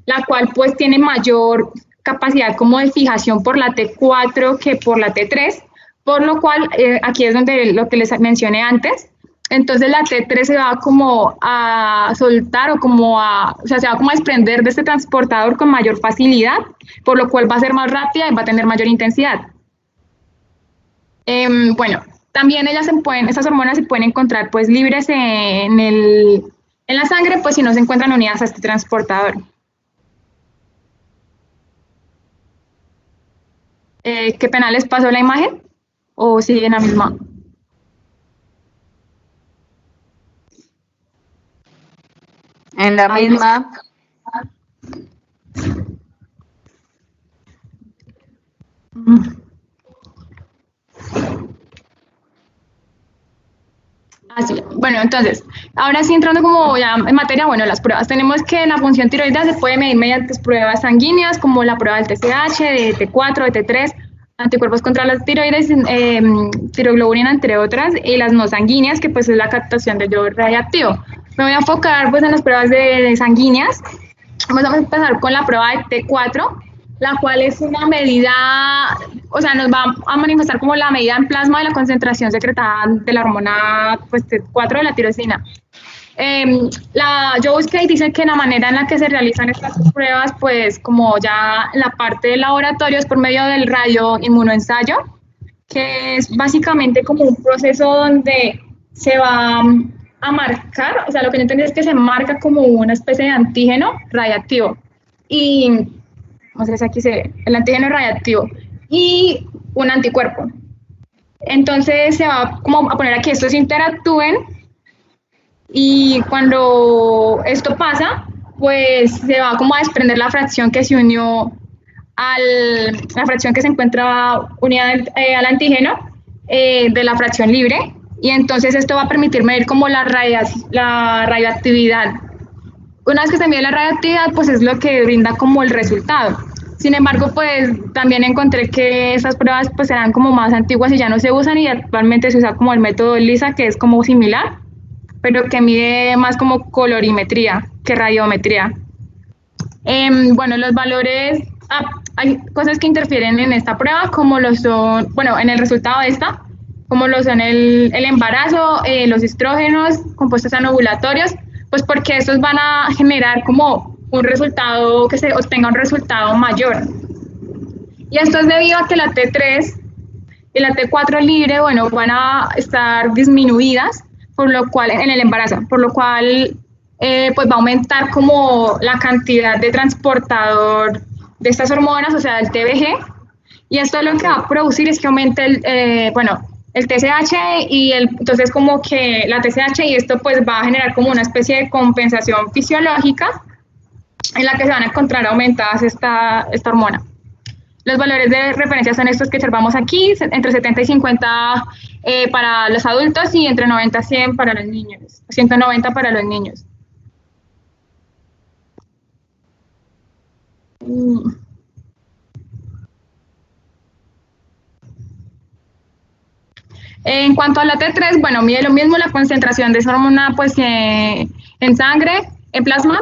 la cual pues tiene mayor capacidad como de fijación por la T4 que por la T3, por lo cual aquí es donde lo que les mencioné antes. Entonces la T3 se va como a soltar o sea, se va como a desprender de este transportador con mayor facilidad, por lo cual va a ser más rápida y va a tener mayor intensidad. Bueno, también estas hormonas se pueden encontrar pues libres en la sangre, pues si no se encuentran unidas a este transportador. ¿Qué pena les pasó la imagen? ¿O siguen la misma? En la misma. Así, bueno, entonces, ahora sí entrando como ya en materia, bueno, las pruebas. Tenemos que la función tiroidea se puede medir mediante pruebas sanguíneas, como la prueba del TSH, de T4, de T3, anticuerpos contra las tiroides, tiroglobulina, entre otras, y las no sanguíneas, que pues es la captación del yodo radiactivo. Me voy a enfocar pues en las pruebas de sanguíneas. Vamos a empezar con la prueba de T4, la cual es una medida, o sea, nos va a manifestar como la medida en plasma de la concentración secretada de la hormona pues, T4 de la tirosina. Yo busqué y dice que la manera en la que se realizan estas pruebas, pues como ya en la parte del laboratorio es por medio del radioinmunoensayo, que es básicamente como un proceso donde se va a marcar, o sea, lo que yo entendí es que se marca como una especie de antígeno radiactivo. Y no sé si aquí se ve, el antígeno radiactivo y un anticuerpo. Entonces se va como a poner a que estos interactúen y cuando esto pasa, pues se va como a desprender la fracción que se unió la fracción que se encuentra unida al antígeno de la fracción libre, y entonces esto va a permitir medir como la radioactividad. Una vez que se mide la radioactividad, pues es lo que brinda como el resultado. Sin embargo, pues también encontré que estas pruebas pues eran como más antiguas y ya no se usan, y actualmente se usa como el método LISA, que es como similar, pero que mide más como colorimetría que radiometría. Bueno, los valores, hay cosas que interfieren en esta prueba, como lo son, bueno, en el resultado de esta, como lo son el embarazo, los estrógenos, compuestos anovulatorios, pues porque estos van a generar como un resultado, que se obtenga un resultado mayor. Y esto es debido a que la T3 y la T4 libre, bueno, van a estar disminuidas, por lo cual, en el embarazo, por lo cual, pues va a aumentar como la cantidad de transportador de estas hormonas, o sea, del TBG, y esto lo que va a producir es que aumente el TSH entonces como que la TSH y esto pues va a generar como una especie de compensación fisiológica en la que se van a encontrar aumentadas esta hormona. Los valores de referencia son estos que observamos aquí, entre 70 y 50 para los adultos y entre 90 y 100 para los niños, 190 para los niños. En cuanto a la T3, bueno, mide lo mismo la concentración de esa hormona pues, en sangre, en plasma.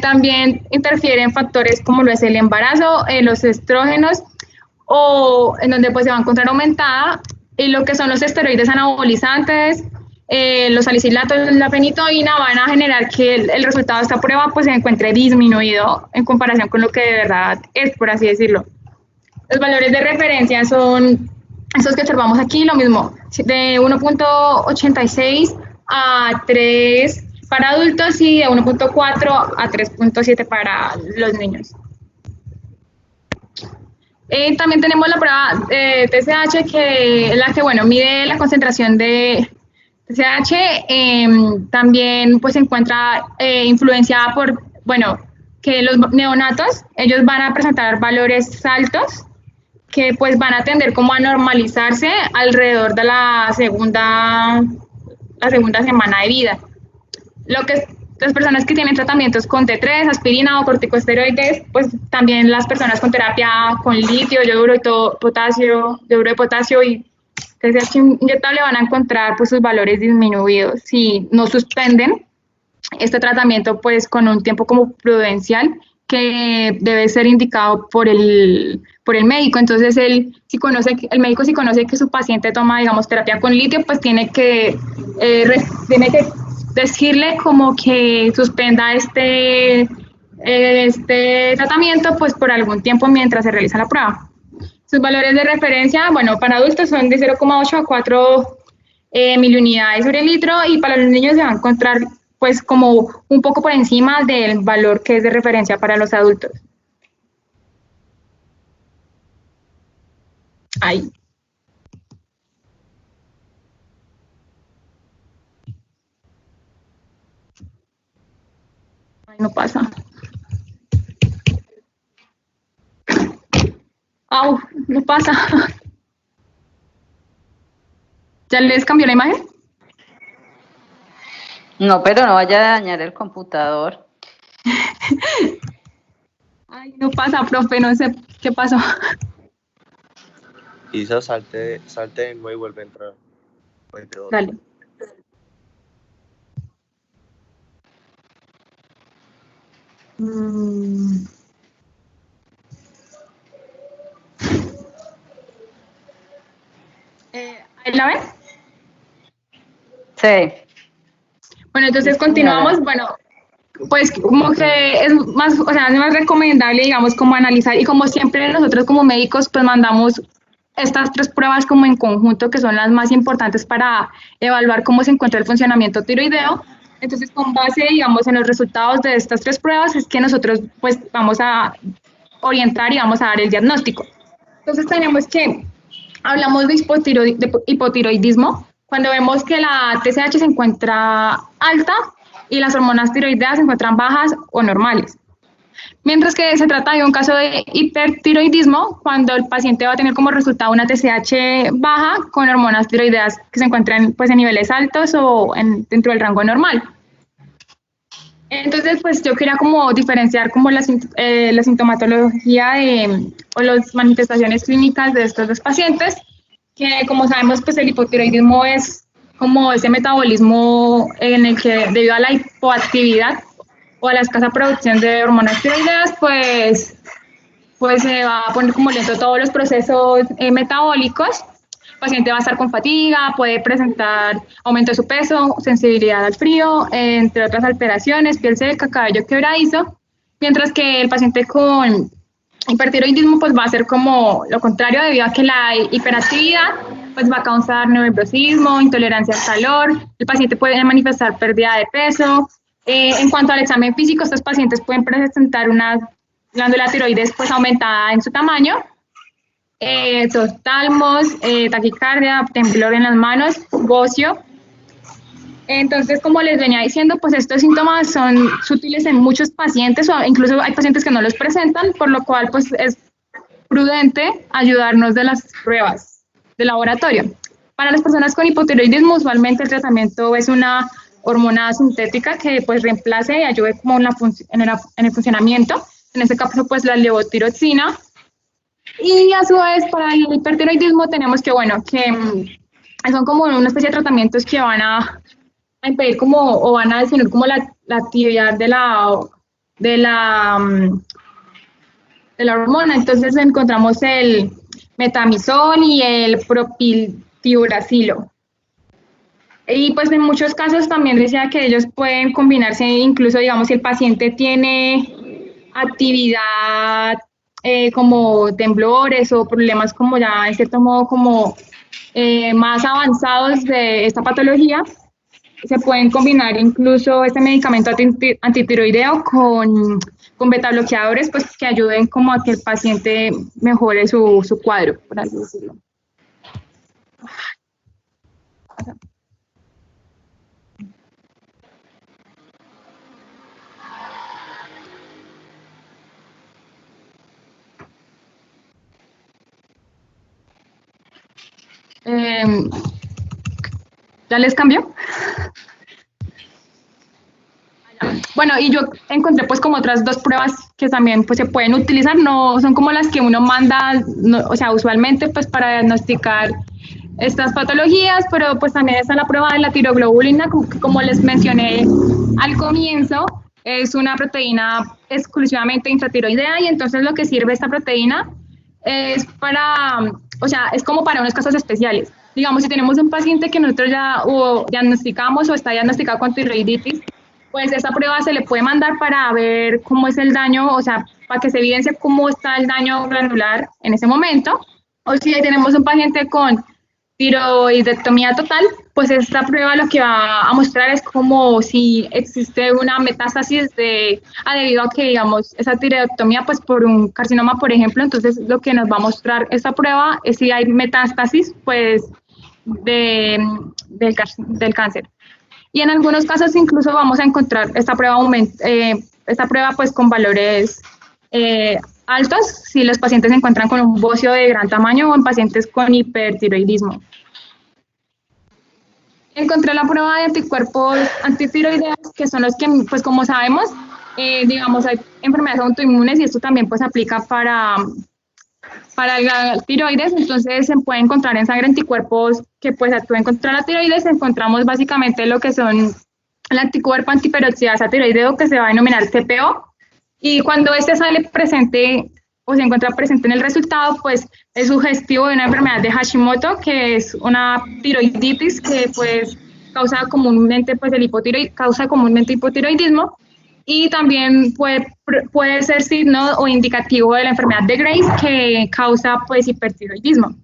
También interfieren factores como lo es el embarazo, los estrógenos, o en donde pues, se va a encontrar aumentada lo que son los esteroides anabolizantes, los salicilatos, la fenitoína, van a generar que el resultado de esta prueba pues, se encuentre disminuido en comparación con lo que de verdad es, por así decirlo. Los valores de referencia son estos que observamos aquí, lo mismo, de 1.86 a 3 para adultos y de 1.4 a 3.7 para los niños. También tenemos la prueba de TSH, que es la que, bueno, mide la concentración de TSH. También, pues, se encuentra influenciada por, bueno, que los neonatos, ellos van a presentar valores altos, que, pues, van a tender como a normalizarse alrededor de la segunda semana de vida. Lo que las personas que tienen tratamientos con T3, aspirina o corticosteroides, pues también las personas con terapia con litio, yoduro de potasio y TSH inyectable van a encontrar pues sus valores disminuidos si no suspenden este tratamiento pues con un tiempo como prudencial que debe ser indicado por el médico. Entonces el médico si conoce que su paciente toma, digamos, terapia con litio, pues tiene que decirle como que suspenda este tratamiento pues por algún tiempo mientras se realiza la prueba. Sus valores de referencia, bueno, para adultos son de 0,8 a 4 miliunidades sobre litro y para los niños se va a encontrar pues como un poco por encima del valor que es de referencia para los adultos. Ahí. No pasa. ¡Au! No pasa. ¿Ya les cambió la imagen? No, pero no vaya a dañar el computador. Ay, no pasa, profe, no sé qué pasó. Isa, salte de nuevo y vuelve a entrar. Dale. ¿Ahí la ven? Sí. Bueno, entonces continuamos. Bueno, pues como que es más, o sea, es más recomendable, digamos, como analizar, y como siempre nosotros como médicos, pues mandamos estas 3 pruebas como en conjunto, que son las más importantes para evaluar cómo se encuentra el funcionamiento tiroideo. Entonces, con base, digamos, en los resultados de estas 3 pruebas, es que nosotros, pues, vamos a orientar y vamos a dar el diagnóstico. Entonces, tenemos que, hablamos de hipotiroidismo, cuando vemos que la TSH se encuentra alta y las hormonas tiroideas se encuentran bajas o normales. Mientras que se trata de un caso de hipertiroidismo, cuando el paciente va a tener como resultado una TSH baja con hormonas tiroideas que se encuentran pues, en niveles altos o dentro del rango normal. Entonces, pues yo quería como diferenciar como la sintomatología o las manifestaciones clínicas de estos 2 pacientes, que como sabemos, pues el hipotiroidismo es como ese metabolismo en el que debido a la hipoactividad o a la escasa producción de hormonas tiroideas, pues se va a poner como lento todos los procesos metabólicos. El paciente va a estar con fatiga, puede presentar aumento de su peso, sensibilidad al frío, entre otras alteraciones, piel seca, cabello quebradizo, mientras que el paciente con hipertiroidismo pues va a ser como lo contrario, debido a que la hiperactividad pues va a causar nerviosismo, intolerancia al calor, el paciente puede manifestar pérdida de peso. En cuanto al examen físico, estos pacientes pueden presentar una glándula tiroides pues aumentada en su tamaño, Oftalmos, taquicardia, temblor en las manos, bocio. Entonces, como les venía diciendo, pues estos síntomas son sutiles en muchos pacientes, o incluso hay pacientes que no los presentan, por lo cual pues es prudente ayudarnos de las pruebas de laboratorio. Para las personas con hipotiroidismo, usualmente el tratamiento es una hormona sintética que pues reemplace y ayude como en el funcionamiento, en este caso pues la levotiroxina. Y a su vez para el hipertiroidismo tenemos que, bueno, que son como una especie de tratamientos que van a impedir como, o van a disminuir como la actividad de la hormona. Entonces encontramos el metamizol y el propiltiuracilo. Y pues en muchos casos también decía que ellos pueden combinarse, incluso digamos si el paciente tiene actividad como temblores o problemas como ya en cierto modo como más avanzados de esta patología, se pueden combinar incluso este medicamento antitiroideo con beta bloqueadores, pues que ayuden como a que el paciente mejore su cuadro, por así decirlo. ¿Ya les cambió? Bueno, y yo encontré pues como otras dos pruebas que también pues se pueden utilizar, no son como las que uno manda, no, o sea, usualmente pues para diagnosticar estas patologías, pero pues también está la prueba de la tiroglobulina, como les mencioné al comienzo, es una proteína exclusivamente intratiroidea y entonces lo que sirve esta proteína es para, o sea, es como para unos casos especiales. Digamos, si tenemos un paciente que nosotros ya diagnosticamos o está diagnosticado con tiroiditis, pues esa prueba se le puede mandar para ver cómo es el daño, o sea, para que se evidencie cómo está el daño granular en ese momento. O si tenemos un paciente con tiroidectomía total, pues esta prueba lo que va a mostrar es como si existe una metástasis debido a que, digamos, esa tiroidectomía, pues por un carcinoma, por ejemplo, entonces lo que nos va a mostrar esta prueba es si hay metástasis, pues, del cáncer. Y en algunos casos incluso vamos a encontrar esta prueba pues con valores altos si los pacientes se encuentran con un bocio de gran tamaño o en pacientes con hipertiroidismo. Encontré la prueba de anticuerpos antitiroideos, que son los que, pues como sabemos, digamos, hay enfermedades autoinmunes y esto también pues aplica para la tiroides, entonces se puede encontrar en sangre anticuerpos que pues actúen contra la tiroides. Encontramos básicamente lo que son el anticuerpo antiperoxidasa tiroideo, que se va a denominar TPO, y cuando este sale presente o se encuentra presente en el resultado, pues es sugestivo de una enfermedad de Hashimoto, que es una tiroiditis que pues causa comúnmente hipotiroidismo, y también puede ser signo o indicativo de la enfermedad de Graves, que causa pues hipertiroidismo.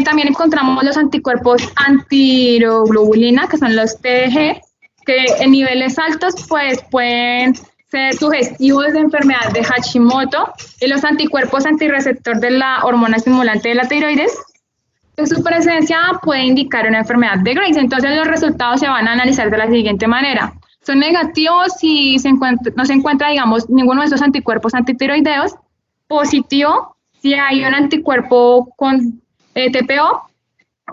También encontramos los anticuerpos antiroglobulina, que son los TDG, que en niveles altos pues pueden ser sugestivos de enfermedad de Hashimoto, y los anticuerpos antirreceptor de la hormona estimulante de la tiroides, que su presencia puede indicar una enfermedad de Graves. Entonces los resultados se van a analizar de la siguiente manera. Son negativos si no se encuentra, digamos, ninguno de esos anticuerpos antitiroideos. Positivo si hay un anticuerpo con TPO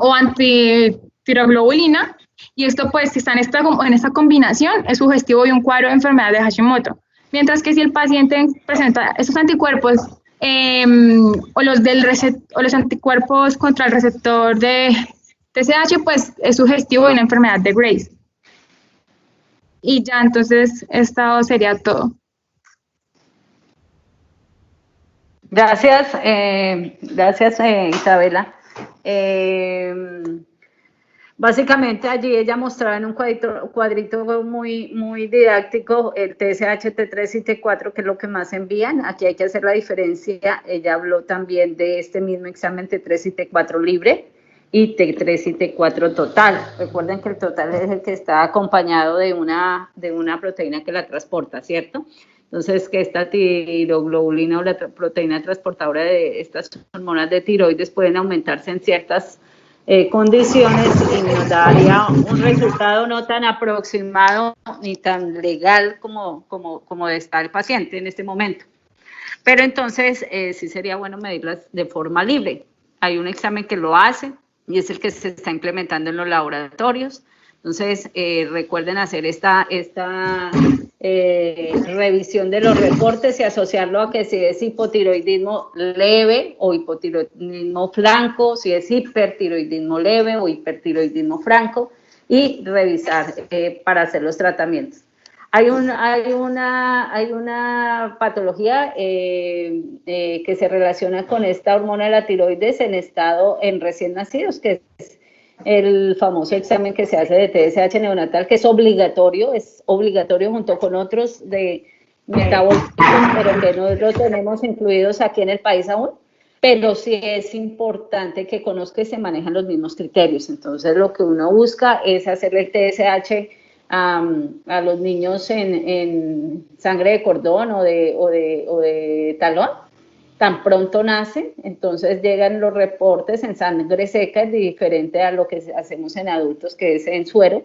o antitiroglobulina, y esto pues si está en esta combinación es sugestivo de un cuadro de enfermedad de Hashimoto. Mientras que si el paciente presenta estos anticuerpos o los anticuerpos contra el receptor de TSH, pues es sugestivo de una enfermedad de Graves. Y ya, entonces, esto sería todo. Gracias, Isabela. Básicamente allí ella mostraba en un cuadrito muy didáctico el TSH, T3 y T4, que es lo que más envían. Aquí hay que hacer la diferencia. Ella habló también de este mismo examen T3 y T4 libre, y T3 y T4 total. Recuerden que el total es el que está acompañado de una proteína que la transporta, ¿cierto? Entonces, que esta tiroglobulina o la proteína transportadora de estas hormonas de tiroides pueden aumentarse en ciertas condiciones y nos daría un resultado no tan aproximado ni tan legal como está el paciente en este momento. Pero entonces sí sería bueno medirlas de forma libre. Hay un examen que lo hace y es el que se está implementando en los laboratorios. Entonces recuerden hacer esta revisión de los reportes y asociarlo a que si es hipotiroidismo leve o hipotiroidismo franco, si es hipertiroidismo leve o hipertiroidismo franco, y revisar para hacer los tratamientos. Hay una patología que se relaciona con esta hormona de la tiroides en recién nacidos, que es el famoso examen que se hace de TSH neonatal, que es obligatorio junto con otros de metabólicos, pero que no lo tenemos incluidos aquí en el país aún. Pero sí es importante que conozca y se manejan los mismos criterios. Entonces, lo que uno busca es hacer el TSH a los niños en sangre de cordón o de talón, tan pronto nacen. Entonces llegan los reportes en sangre seca, es diferente a lo que hacemos en adultos, que es en suero.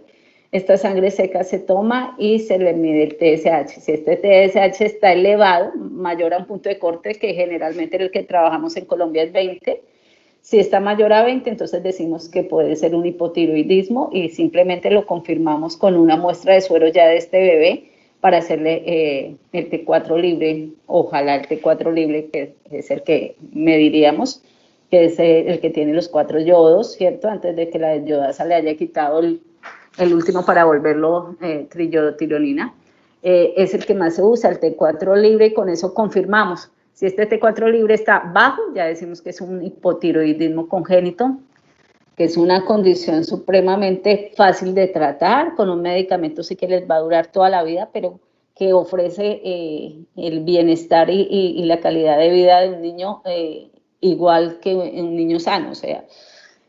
Esta sangre seca se toma y se le mide el TSH. Si este TSH está elevado, mayor a un punto de corte, que generalmente el que trabajamos en Colombia es 20, si está mayor a 20, entonces decimos que puede ser un hipotiroidismo y simplemente lo confirmamos con una muestra de suero ya de este bebé para hacerle el T4 libre, ojalá el T4 libre, que es el que mediríamos, que es el que tiene los 4 yodos, ¿cierto? Antes de que la yodasa le haya quitado el último para volverlo triyodotironina. Es el que más se usa, el T4 libre, y con eso confirmamos. Si este T4 libre está bajo, ya decimos que es un hipotiroidismo congénito, que es una condición supremamente fácil de tratar, con un medicamento sí que les va a durar toda la vida, pero que ofrece el bienestar y la calidad de vida de un niño igual que un niño sano, o sea,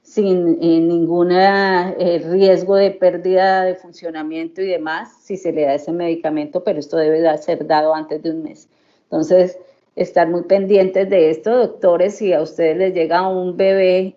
sin ningún riesgo de pérdida de funcionamiento y demás, si se le da ese medicamento, pero esto debe ser dado antes de un mes. Entonces, estar muy pendientes de esto, doctores. Si a ustedes les llega un bebé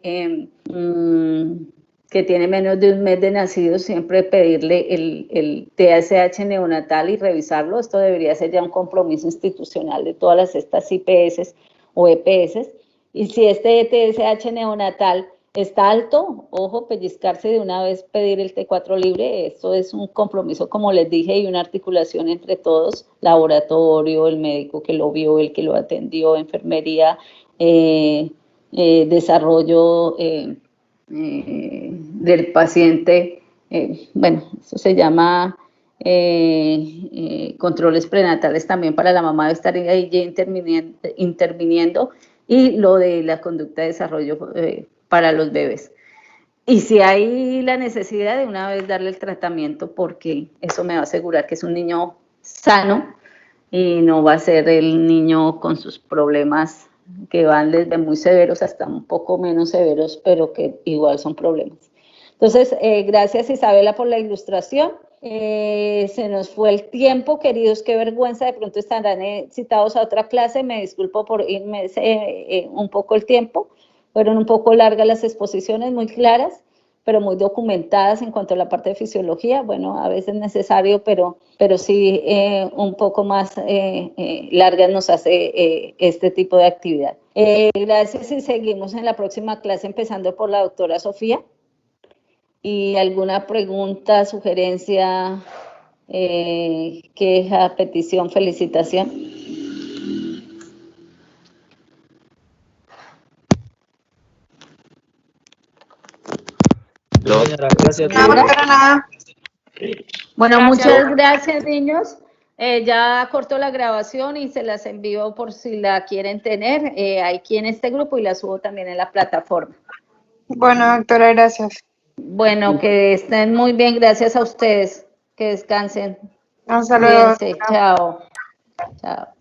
que tiene menos de un mes de nacido, siempre pedirle el TSH neonatal y revisarlo. Esto debería ser ya un compromiso institucional de todas estas IPS o EPS. Y si este TSH neonatal está alto, ojo, pellizcarse de una vez, pedir el T4 libre. Esto es un compromiso, como les dije, y una articulación entre todos, laboratorio, el médico que lo vio, el que lo atendió, enfermería, desarrollo del paciente, bueno, eso se llama controles prenatales también para la mamá, de estar ahí ya interviniendo, y lo de la conducta de desarrollo para los bebés. Y si hay la necesidad de una vez darle el tratamiento, porque eso me va a asegurar que es un niño sano y no va a ser el niño con sus problemas que van desde muy severos hasta un poco menos severos, pero que igual son problemas. Entonces, gracias Isabela por la ilustración. Se nos fue el tiempo, queridos, qué vergüenza, de pronto estarán citados a otra clase, me disculpo por irme un poco el tiempo. Fueron un poco largas las exposiciones, muy claras, pero muy documentadas en cuanto a la parte de fisiología. Bueno, a veces necesario, pero sí un poco más largas nos hace este tipo de actividad. Gracias, y seguimos en la próxima clase, empezando por la doctora Sofía. ¿Y alguna pregunta, sugerencia, queja, petición, felicitación? No, señora, gracias. No, para nada. Bueno, Gracias. muchas gracias, niños. Ya corto la grabación y se las envío por si la quieren tener aquí en este grupo, y la subo también en la plataforma. Bueno, doctora, gracias. Bueno, que estén muy bien, gracias a ustedes. Que descansen. Un saludo. Cuídense, chao. Chao.